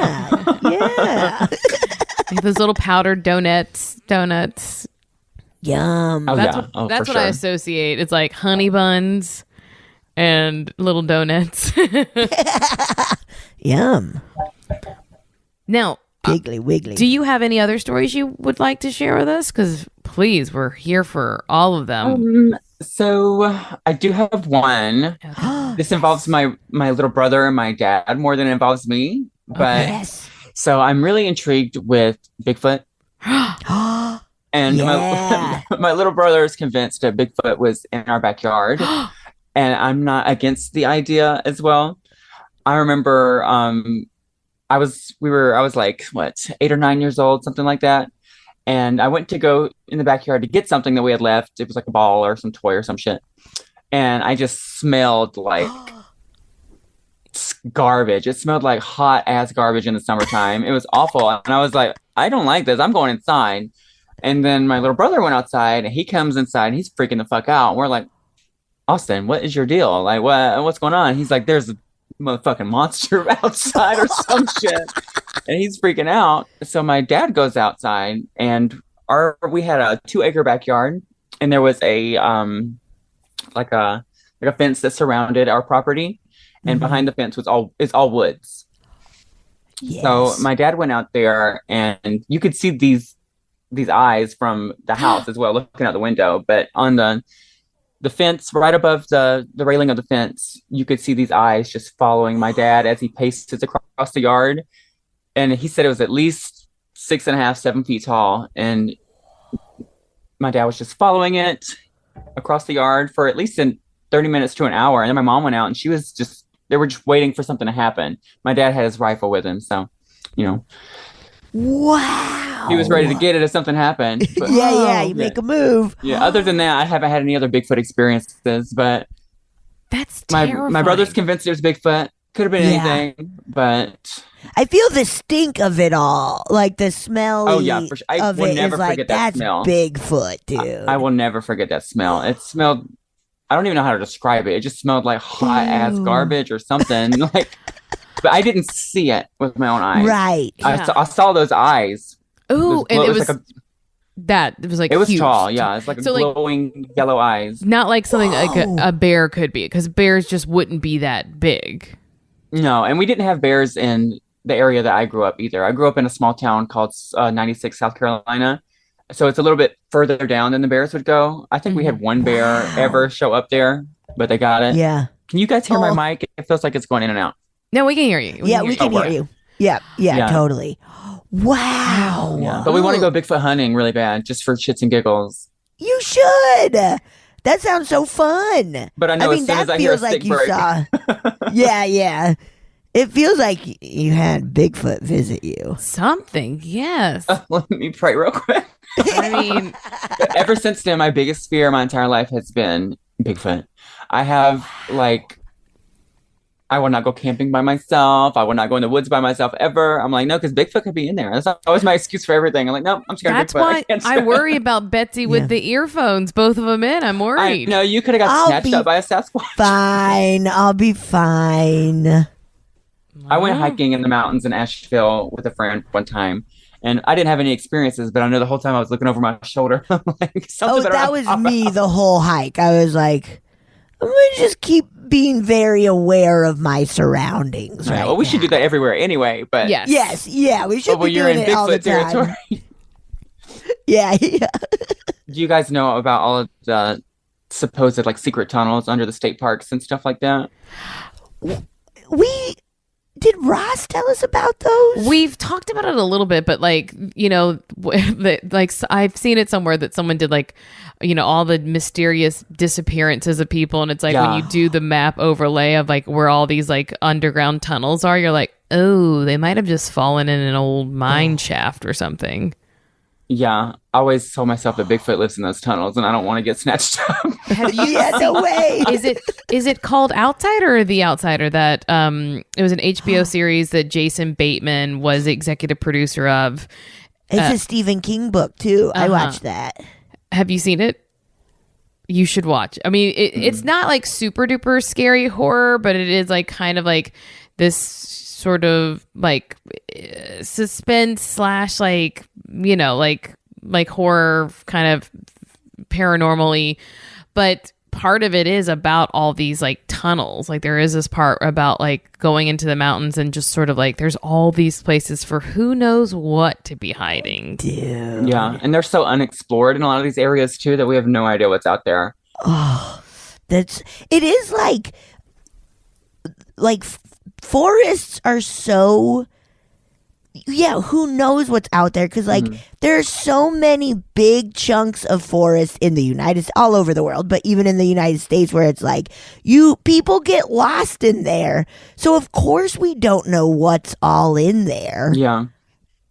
Yeah. Those little powdered donuts. Yum. Oh, That's yeah. what Oh, that's for what I sure. associate. It's like honey buns and little donuts. Yum. Now, Piggly wiggly. do you have any other stories you would like to share with us? Because please, we're here for all of them. So I do have one. This involves my little brother and my dad more than it involves me. But Yes. so I'm really intrigued with Bigfoot. And Yeah. my little brother is convinced that Bigfoot was in our backyard. And I'm not against the idea as well. I remember I was like, what, 8 or 9 years old, something like that. And I went to go in the backyard to get something that we had left. It was like a ball or some toy or some shit. And I just smelled like garbage. It smelled like hot ass garbage in the summertime. It was awful. And I was like, I don't like this. I'm going inside. And then my little brother went outside and he comes inside and he's freaking the fuck out. And we're like, Austin, what is your deal? Like, what's going on? He's like, there's a motherfucking monster outside or some shit. And he's freaking out. So my dad goes outside and we had a 2-acre backyard and there was a like a fence that surrounded our property. And behind the fence was all woods. Yes. So my dad went out there and you could see these eyes from the house as well, looking out the window. But on the fence, right above the railing of the fence, you could see these eyes just following my dad as he paces across the yard. And he said it was at least 6.5, 7 feet tall. And my dad was just following it across the yard for at least 30 minutes to an hour. And then my mom went out and they were just waiting for something to happen. My dad had his rifle with him. So, Wow. he was ready to get it if something happened. But, Yeah, you make a move. yeah. Other than that, I haven't had any other Bigfoot experiences, but That's my terrifying. brother's convinced there's Bigfoot. Could have been anything, but I feel the stink of it all, like the smell. Oh, yeah, for sure. I will never forget that that's smell. Bigfoot, dude. I will never forget that smell. It smelled, I don't even know how to describe it. It just smelled like hot ass garbage or something. Like, but I didn't see it with my own eyes. Right. I saw those eyes. Oh, and it was like like it was huge. tall. Yeah, it's like So, like, glowing yellow eyes. Not like something like a bear could be, because bears just wouldn't be that big. No, and we didn't have bears in the area that I grew up either. I grew up in a small town called 96, South Carolina. So it's a little bit further down than the bears would go. I think we had one bear ever show up there, but they got it. Yeah. Can you guys hear my mic? It feels like it's going in and out. No, we can hear you. We can hear you. Yeah, Yeah. totally. Wow. Yeah. But we want to go Bigfoot hunting really bad, just for shits and giggles. You should. That sounds so fun. But I know as soon as I hear a stick break. Yeah. It feels like you had Bigfoot visit you. Something, yes. Let me pray real quick. I mean, But ever since then, my biggest fear my entire life has been Bigfoot. I have I will not go camping by myself. I will not go in the woods by myself ever. I'm like, no, because Bigfoot could be in there. That's always my excuse for everything. I'm like, no, I'm scared that's of Bigfoot. why I worry about Betsy with the earphones, both of them in. I'm worried. No, you could have got I'll snatched be up by a Sasquatch. Fine. I'll be fine. I went hiking in the mountains in Asheville with a friend one time, and I didn't have any experiences, but I know the whole time I was looking over my shoulder. Like, That was me the whole hike. I was like, I'm going to just keep being very aware of my surroundings. Right. Right Well, we should do that everywhere anyway, but Yes. Yes, yeah, we should but when be you're doing in it all the Bigfoot time. territory. Yeah. Do you guys know about all of the supposed like secret tunnels under the state parks and stuff like that? Did Ross tell us about those? We've talked about it a little bit, but like, I've seen it somewhere that someone did like, all the mysterious disappearances of people. And it's like when you do the map overlay of like where all these like underground tunnels are, you're like, oh, they might have just fallen in an old mine shaft or something. Yeah, I always told myself that Bigfoot lives in those tunnels, and I don't want to get snatched up. Yeah, no way. Is it called Outsider or The Outsider? That it was an HBO series that Jason Bateman was the executive producer of. It's a Stephen King book too. I watched that. Have you seen it? You should watch. I mean, it's not like super duper scary horror, but it is like kind of like this sort of like suspense / like like horror kind of paranormally, but part of it is about all these like tunnels. Like there is this part about like going into the mountains and just sort of like there's all these places for who knows what to be hiding. Dude. Yeah, and they're so unexplored in a lot of these areas too that we have no idea what's out there. Oh, it is like forests are so, yeah, who knows what's out there? Because like there are so many big chunks of forest in the all over the world, but even in the United States, where it's like people get lost in there. So of course we don't know what's all in there. Yeah,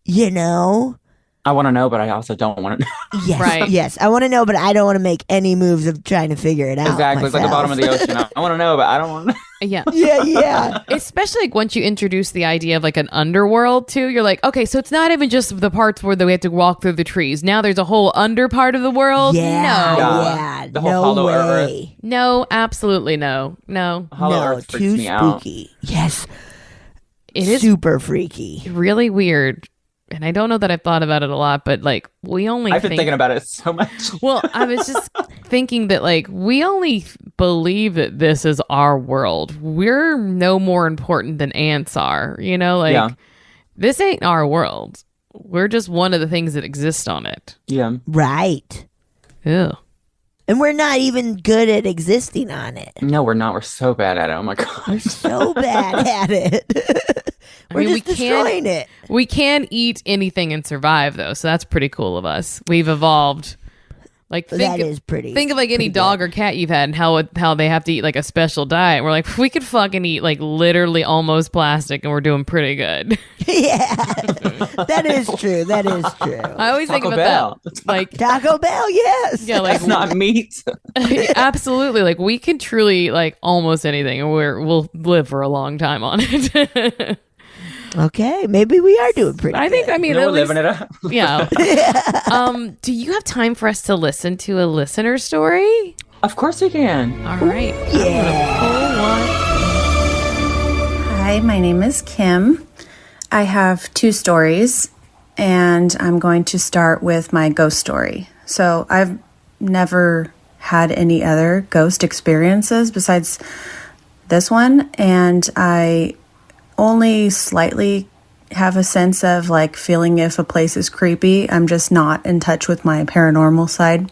you know. I want to know, but I also don't want to know. Yes, Right. yes, I want to know, but I don't want to make any moves of trying to figure it out. Exactly, it's like the bottom of the ocean. I want to know, but I don't want to. Yeah. Yeah. Especially like once you introduce the idea of like an underworld too, you're like, okay, so it's not even just the parts where we have to walk through the trees. Now there's a whole under part of the world. Yeah, No. yeah, The whole no hollow earth. way. No, absolutely no. Hollow No, Earth freaks too me out. spooky. Yes, It is super freaky. really weird. And I don't know that I've thought about it a lot, but like we only I've been thinking about it so much. Well, I was just thinking that like we only believe that this is our world. We're no more important than ants are, you know, like Yeah. this ain't our world. We're just one of the things that exist on it. Yeah. Right. Ew. And we're not even good at existing on it. No, we're not. We're so bad at it. Oh my We're god. so bad at it. We're mean, just destroying it. We can eat anything and survive though, so that's pretty cool of us. We've evolved. Like That is pretty. Think of like any pretty dog or cat you've had and how they have to eat like a special diet. We're like, we could fucking eat like literally almost plastic and we're doing pretty good. Yeah, that is true. That is true. I always think Taco about Bell. that. Like, Taco Bell, yes. yeah, like That's not meat. absolutely. Like we can truly like almost anything and we'll live for a long time on it. Okay, maybe we are doing pretty. I think, good. I mean, No, at we're least, living it up. yeah. Do you have time for us to listen to a listener story? Of course we can. All right. Yeah. Hi, my name is Kim. I have 2 stories, and I'm going to start with my ghost story. So I've never had any other ghost experiences besides this one, and I only slightly have a sense of like feeling if a place is creepy. I'm just not in touch with my paranormal side.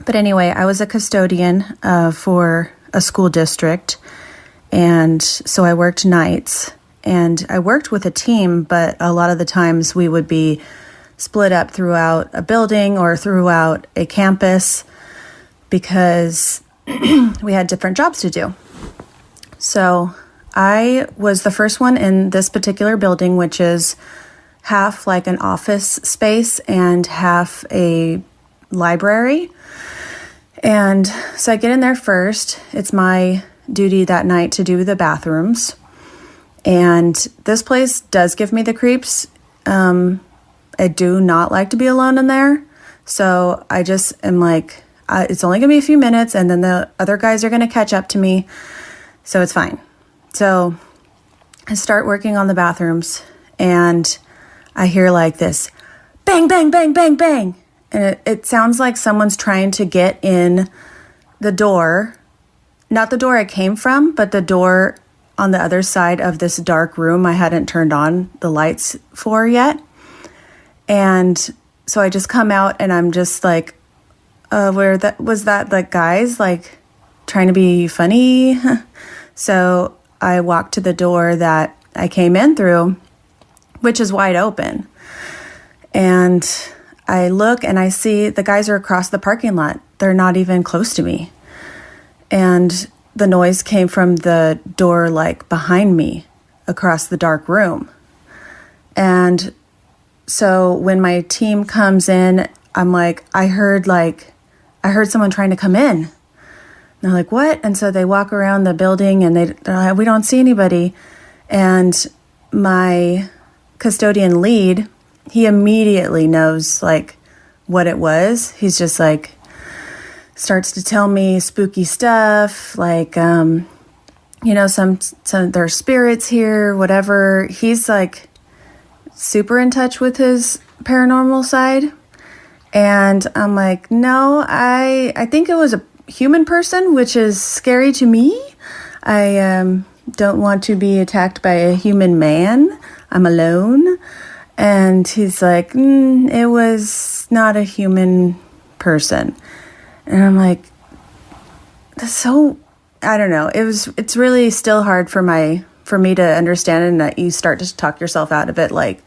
But anyway, I was a custodian for a school district, and so I worked nights, and I worked with a team, but a lot of the times we would be split up throughout a building or throughout a campus because we had different jobs to do. So I was the first one in this particular building, which is half like an office space and half a library. And so I get in there first. It's my duty that night to do the bathrooms. And this place does give me the creeps. I do not like to be alone in there. So I just am like, it's only going to be a few minutes and then the other guys are going to catch up to me. So it's fine. So I start working on the bathrooms and I hear like this bang, bang, bang, bang, bang. And it sounds like someone's trying to get in the door, not the door I came from, but the door on the other side of this dark room I hadn't turned on the lights for yet. And so I just come out and I'm just like, where that was that like guys like trying to be funny. So I walk to the door that I came in through, which is wide open. And I look and I see the guys are across the parking lot. They're not even close to me. And the noise came from the door like behind me across the dark room. And so when my team comes in, I'm like, I heard someone trying to come in. And they're like, what? And so they walk around the building and they're like, we don't see anybody. And my custodian lead, he immediately knows like what it was. He's just like, starts to tell me spooky stuff, like, some there's spirits here, whatever. He's like super in touch with his paranormal side. And I'm like, no, I think it was a human person, which is scary to me. I don't want to be attacked by a human man. I'm alone. And he's like, it was not a human person. And I'm like, that's so, I don't know. It's really still hard for me to understand, and that you start to talk yourself out of it. Like,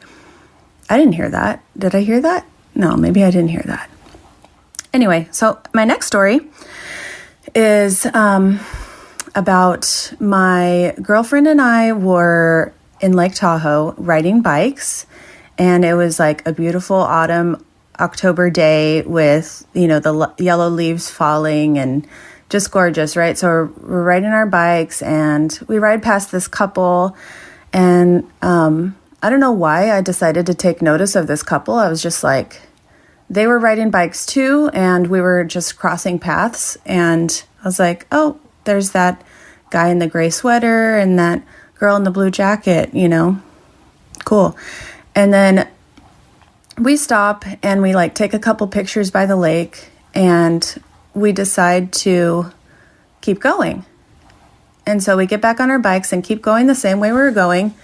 I didn't hear that. Did I hear that? No, maybe I didn't hear that. Anyway, so my next story is about my girlfriend and I were in Lake Tahoe riding bikes, and it was like a beautiful autumn October day with, the yellow leaves falling and just gorgeous, right? So we're riding our bikes and we ride past this couple, and I don't know why I decided to take notice of this couple. I was just like, they were riding bikes too, and we were just crossing paths, and I was like, oh, there's that guy in the gray sweater and that girl in the blue jacket, cool. And then we stop and we take a couple pictures by the lake, and we decide to keep going. And so we get back on our bikes and keep going the same way we were going.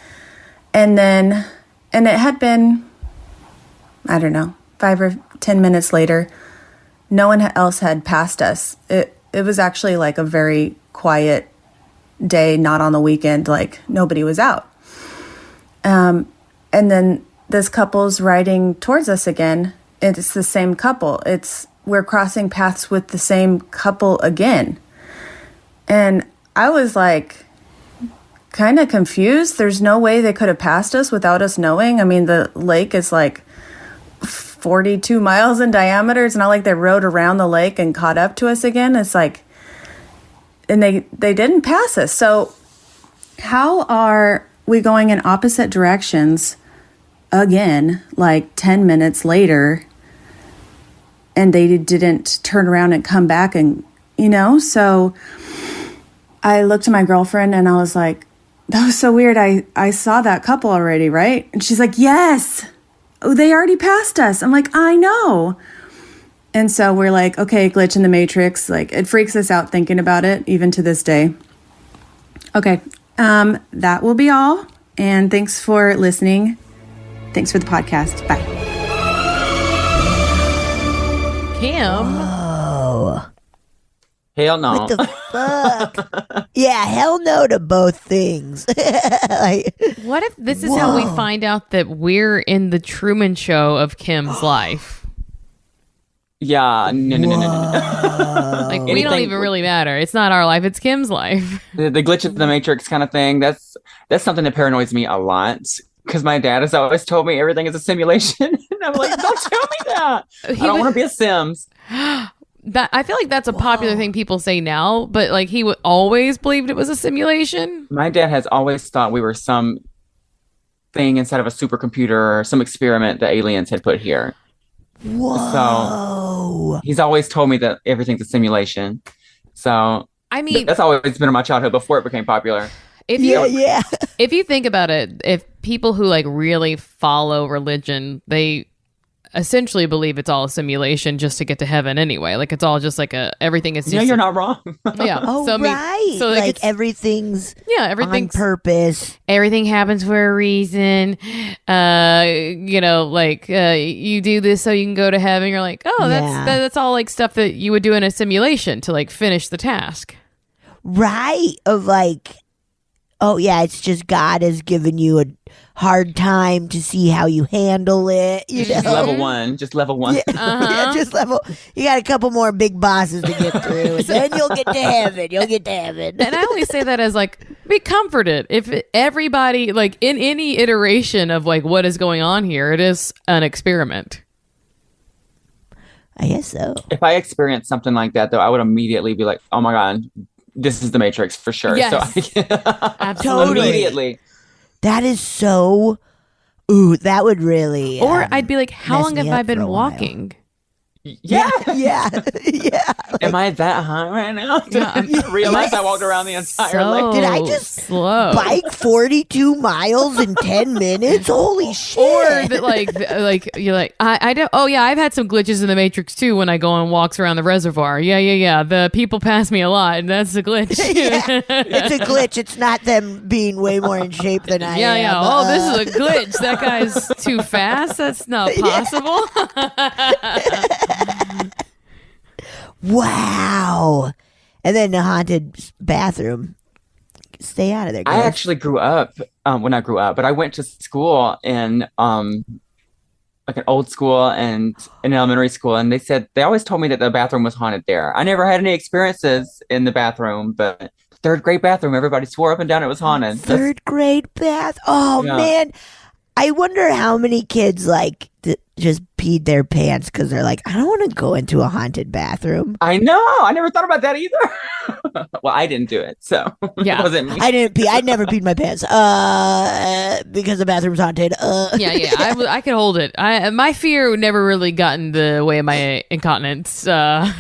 And it had been, I don't know, 5 or 10 minutes later, no one else had passed us. It was actually like a very quiet day, not on the weekend, like nobody was out. And then this couple's riding towards us again. It's the same couple. We're crossing paths with the same couple again. And I was like kind of confused. There's no way they could have passed us without us knowing. I mean, the lake is like 42 miles in diameter. It's not like they rode around the lake and caught up to us again. It's like, and they didn't pass us. So how are we going in opposite directions again, like 10 minutes later, and they didn't turn around and come back? And, so I looked at my girlfriend and I was like, that was so weird. I saw that couple already, right? And she's like, yes. Oh, they already passed us. I'm like, I know. And so we're like, okay, glitch in the matrix. Like, it freaks us out thinking about it, even to this day. Okay, that will be all. And thanks for listening. Thanks for the podcast. Bye. Kim. Oh, Hell no. what the fuck? Yeah, hell no to both things. What if this is how we find out that we're in the Truman Show of Kim's life? Yeah, no. Like, we don't even really matter. It's not our life. It's Kim's life. The glitch of the matrix kind of thing. That's something that paranoids me a lot. Because my dad has always told me everything is a simulation. And I'm like, don't tell me that. I don't want to be a Sims. That I feel like that's a popular thing people say now, but like he always believed it was a simulation. My dad has always thought we were some thing inside of a supercomputer or some experiment that aliens had put here. Whoa. So he's always told me that everything's a simulation. So I mean, that's always been in my childhood before it became popular. If you think about it, if people who like really follow religion, they essentially believe it's all a simulation just to get to heaven anyway. Like, it's all just like everything is just... Yeah, you're not wrong. Yeah. Oh, so, right. So like everything's on purpose. Everything happens for a reason. You do this so you can go to heaven. You're like, oh, that's all like stuff that you would do in a simulation to like finish the task. Right. Of like, oh yeah, it's just God has given you a hard time to see how you handle it. Just level one. Yeah, yeah, just level. You got a couple more big bosses to get through, and then you'll get to heaven. And I only say that as like, be comforted. If everybody, like in any iteration of like what is going on here, it is an experiment. I guess so. If I experienced something like that, though, I would immediately be like, oh my God, this is the Matrix for sure. Yes. So Absolutely. Immediately. That is so. Ooh, that would really. Or I'd be like, how long have I for been a while. walking? Yeah. Yeah. Yeah. Am I that high right now? I realized I walked around the entire So lake. Did I just slow? bike 42 miles in 10 minutes? Holy shit. Or that like you're like I don't. Oh yeah, I've had some glitches in the Matrix too when I go on walks around the reservoir. Yeah. The people pass me a lot, and that's a glitch. Yeah. It's a glitch. It's not them being way more in shape than I am. Yeah. Oh, this is a glitch. That guy's too fast. That's not possible. Wow. And then the haunted bathroom. Stay out of there, I guys. actually grew up, well, not grew up, but I went to school in like an old school and an elementary school, and they always told me that the bathroom was haunted there. I never had any experiences in the bathroom, but third grade bathroom, everybody swore up and down it was haunted. Third grade bath. Oh, Yeah. man. I wonder how many kids just peed their pants because they're like, I don't want to go into a haunted bathroom. I know. I never thought about that either. Well, I didn't do it, so Yeah. it wasn't me. I didn't pee. I never peed my pants. Because the bathroom's haunted. Yeah. I could hold it. My fear never really got in the way of my incontinence. Yeah.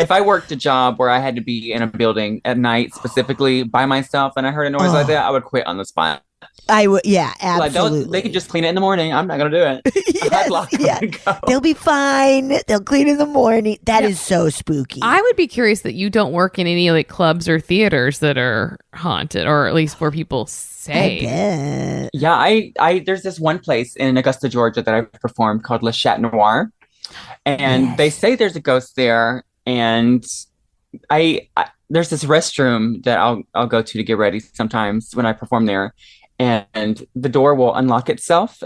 If I worked a job where I had to be in a building at night specifically by myself and I heard a noise like that, I would quit on the spot. I would. Yeah, Like, absolutely. they could just clean it in the morning. I'm not going to do it. I'd lock them and go. They'll be fine. They'll clean in the morning. That is so spooky. I would be curious that you don't work in any like clubs or theaters that are haunted, or at least where people say. bet. Yeah, I there's this one place in Augusta, Georgia that I've performed called Le Chat Noir. And they say there's a ghost there. And I there's this restroom that I'll go to get ready sometimes when I perform there. And the door will unlock itself.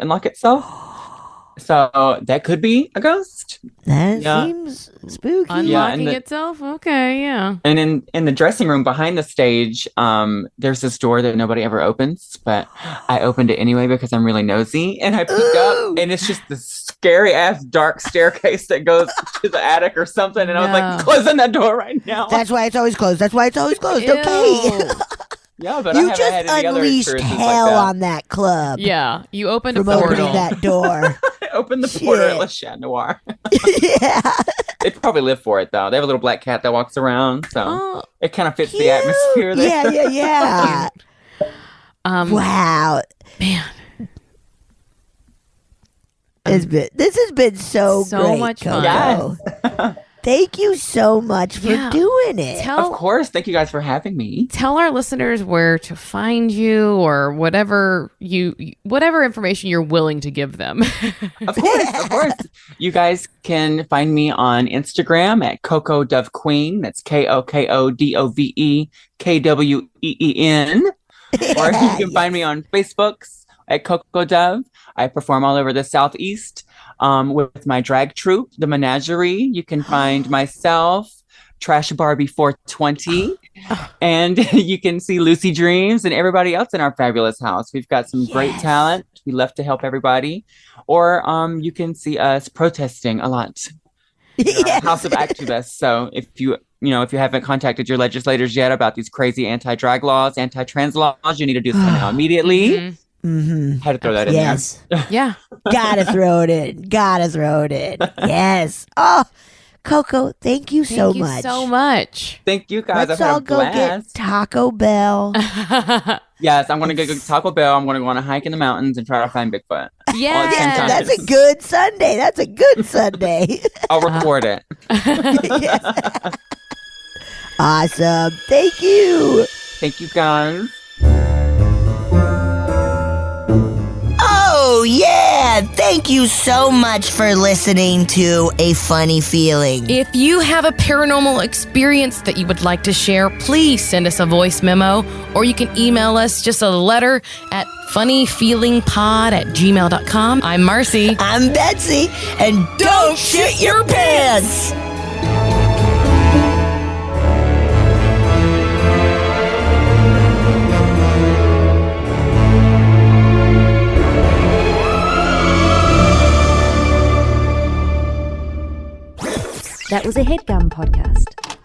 So that could be a ghost. That Yeah. seems spooky. Unlocking itself? Okay, yeah. And in the dressing room behind the stage, there's this door that nobody ever opens, but I opened it anyway because I'm really nosy. And I peeked up, and it's just this scary ass dark staircase that goes to the attic or something. And I was like, closing that door right now. That's why it's always closed. Okay. Ew. Yeah, but You I haven't just had any other unleashed experiences hell like that. on that club. Yeah, you opened a From opening portal. that door. I opened the portal Shit. at Le Chat Noir. Yeah. They'd probably live for it, though. They have a little black cat that walks around, so Oh, it kind of fits the atmosphere there. Yeah. Wow. man, This has been so great, much Koko. fun. Yes. Thank you so much for Yeah. doing it. Of course. Thank you guys for having me. Tell our listeners where to find you, or whatever information you're willing to give them. Of course. You guys can find me on Instagram at Koko Dove Queen. That's KOKODOVE KWEEN. Or you can find me on Facebooks at Koko Dove. I perform all over the Southeast with my drag troupe, The Menagerie. You can find myself, Trash Barbie 420, and you can see Lucy Dreams and everybody else in our fabulous house. We've got some great talent. We love to help everybody. Or you can see us protesting a lot. Our House of Activists. So if you haven't contacted your legislators yet about these crazy anti-drag laws, anti-trans laws, you need to do so now immediately. Mm-hmm. Had to throw that in Yes. Yeah. Gotta throw it in. Yes. Oh, Koko, thank you so Thank you much. so much. Thank you guys. Let's I've had all a go get blast. Taco Bell. Yes, I'm going to go get Taco Bell. I'm going to go on a hike in the mountains and try to find Bigfoot. Yeah. All at the same time. That's a good Sunday. I'll record it. Awesome. Thank you. Thank you guys. Oh, yeah. Thank you so much for listening to A Funny Feeling. If you have a paranormal experience that you would like to share, please send us a voice memo, or you can email us just a letter at funnyfeelingpod@gmail.com. I'm Marcy. I'm Betsy, and don't shit your pants. That was a HeadGum podcast.